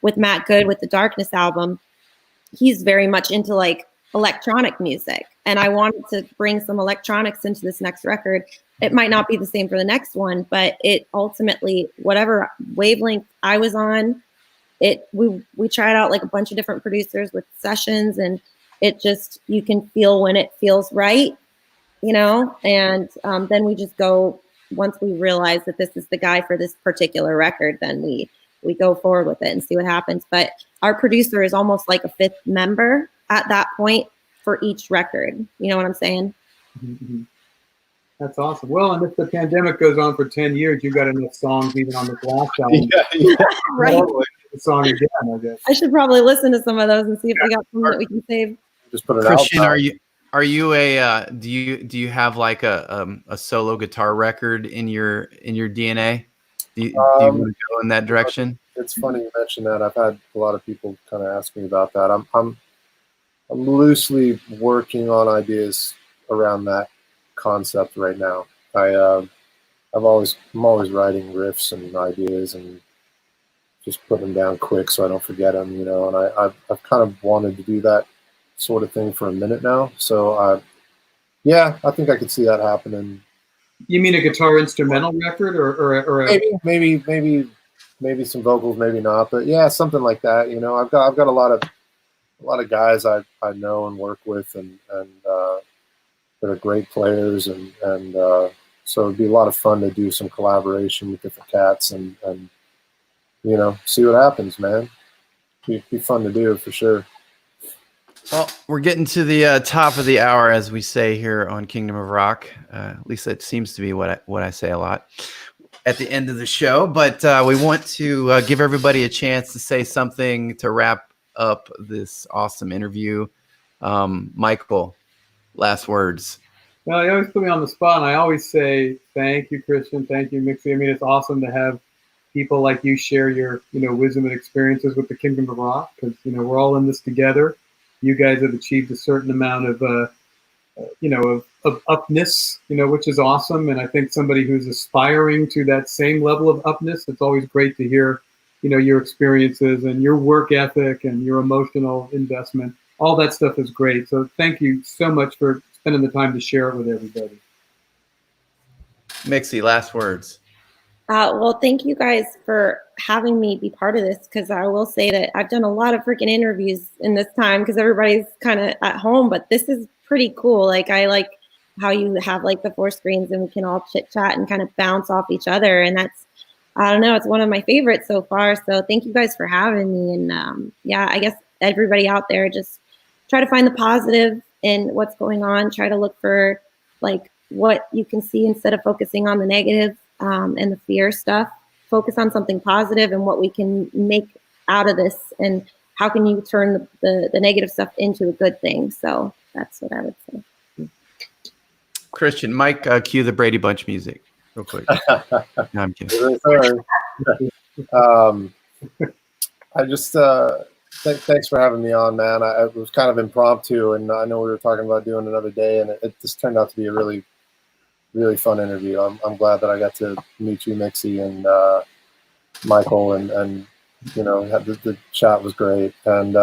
With Matt Good, with the Darkness album, he's very much into like electronic music. And I wanted to bring some electronics into this next record. It might not be the same for the next one, but it ultimately, whatever wavelength I was on, we tried out like a bunch of different producers with sessions, and it just, you can feel when it feels right, and then we just go, once we realize that this is the guy for this particular record, then we go forward with it and see what happens. But our producer is almost like a fifth member at that point for each record. You know what I'm saying? Mm-hmm. That's awesome. Well, and if the pandemic goes on for 10 years, you've got enough songs even on the last album. Yeah. Right. The song again, I guess. I should probably listen to some of those and see if we got some that we can save. Just put it Christian, out. are you a do you have like a solo guitar record in your DNA? Do you want to go in that direction? It's funny you mentioned that. I've had a lot of people kind of ask me about that. I'm loosely working on ideas around that concept right now. I'm always writing riffs and ideas and just put them down quick so I don't forget them, and I've kind of wanted to do that sort of thing for a minute now. So I think I could see that happening. You mean a guitar instrumental record, or maybe maybe some vocals, maybe not, but yeah, something like that. You know, I've got a lot of guys I know and work with, and that are great players, and so it'd be a lot of fun to do some collaboration with different cats, and you know, see what happens, man. Be fun to do for sure. Well, we're getting to the top of the hour, as we say here on Kingdom of Rock. At least that seems to be what I say a lot at the end of the show. But we want to give everybody a chance to say something to wrap up this awesome interview. Michael, last words. Well, you always put me on the spot, and I always say thank you, Christian. Thank you, Mixi. I mean, it's awesome to have people like you share your, you know, wisdom and experiences with the Kingdom of Rock, because, you know, we're all in this together. You guys have achieved a certain amount of, you know, of upness, you know, which is awesome. And I think somebody who's aspiring to that same level of upness, it's always great to hear, you know, your experiences and your work ethic and your emotional investment. All that stuff is great. So thank you so much for spending the time to share it with everybody. Mixi, last words. Well, thank you guys for having me be part of this, because I will say that I've done a lot of freaking interviews in this time because everybody's kind of at home, but this is pretty cool. Like, I like how you have like the 4 screens and we can all chit chat and kind of bounce off each other. And that's, I don't know, it's one of my favorites so far. So thank you guys for having me. And yeah, I guess everybody out there, just try to find the positive in what's going on. Try to look for like what you can see instead of focusing on the negative. And the fear stuff. Focus on something positive and what we can make out of this, and how can you turn the negative stuff into a good thing. So that's what I would say. Christian, Mike, cue the Brady Bunch music real quick. No, I'm kidding. I just thanks for having me on, man. It was kind of impromptu, and I know we were talking about doing another day, and it just turned out to be a really fun interview. I'm glad that I got to meet you, Mixi, and Michael, and you know, the chat was great. And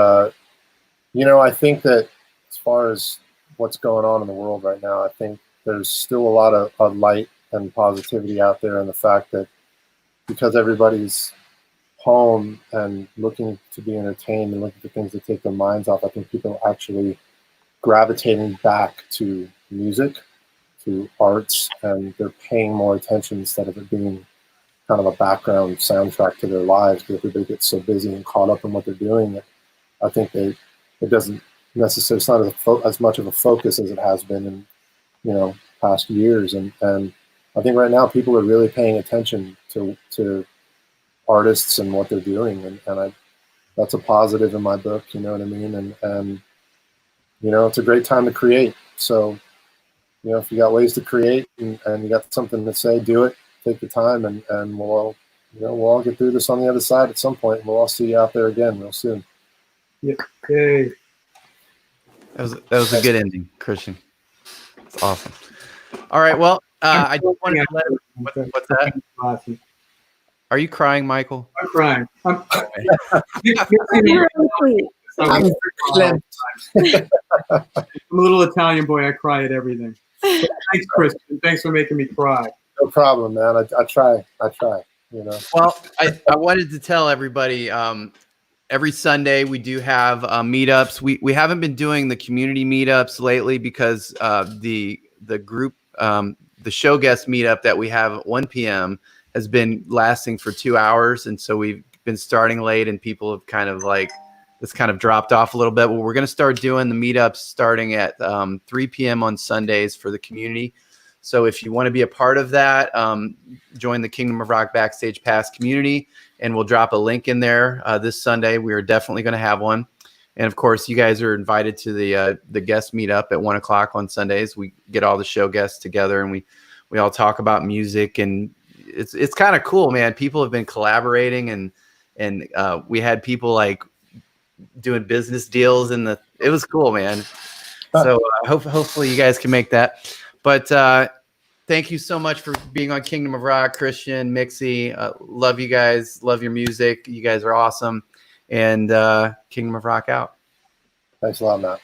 you know, I think that as far as what's going on in the world right now, I think there's still a lot of light and positivity out there, and the fact that because everybody's home and looking to be entertained and looking for things to take their minds off, I think people are actually gravitating back to music, to arts, and they're paying more attention instead of it being kind of a background soundtrack to their lives, because everybody gets so busy and caught up in what they're doing that I think it doesn't necessarily, it's not as much of a focus as it has been in, you know, past years. And I think right now people are really paying attention to artists and what they're doing, and that's a positive in my book, you know what I mean? And you know, it's a great time to create. So you know, if you got ways to create and you got something to say, do it. Take the time, and we'll all get through this on the other side at some point. We'll all see you out there again real soon. Yay. That was a good ending, Christian. It's awesome. All right. Well, I just wanted to let what's that? Are you crying, Michael? I'm crying. I'm You're really sweet. I'm a little Italian boy. I cry at everything. But thanks, Christian. Thanks for making me cry. No problem, man. I try. You know. Well, I wanted to tell everybody. Every Sunday we do have meetups. We haven't been doing the community meetups lately because the group, the show guest meetup that we have at 1 p.m. has been lasting for 2 hours, and so we've been starting late, and people have kind of like, it's kind of dropped off a little bit. Well, we're going to start doing the meetups starting at 3 p.m. on Sundays for the community. So if you want to be a part of that, join the Kingdom of Rock Backstage Pass community, and we'll drop a link in there this Sunday. We are definitely going to have one. And of course, you guys are invited to the guest meetup at 1 o'clock on Sundays. We get all the show guests together, and we all talk about music, and it's kind of cool, man. People have been collaborating, and we had people like doing business deals, and it was cool, man. So hopefully you guys can make that. But thank you so much for being on Kingdom of Rock, Christian, Mixi. Love you guys. Love your music. You guys are awesome. And Kingdom of Rock out. Thanks a lot, Matt.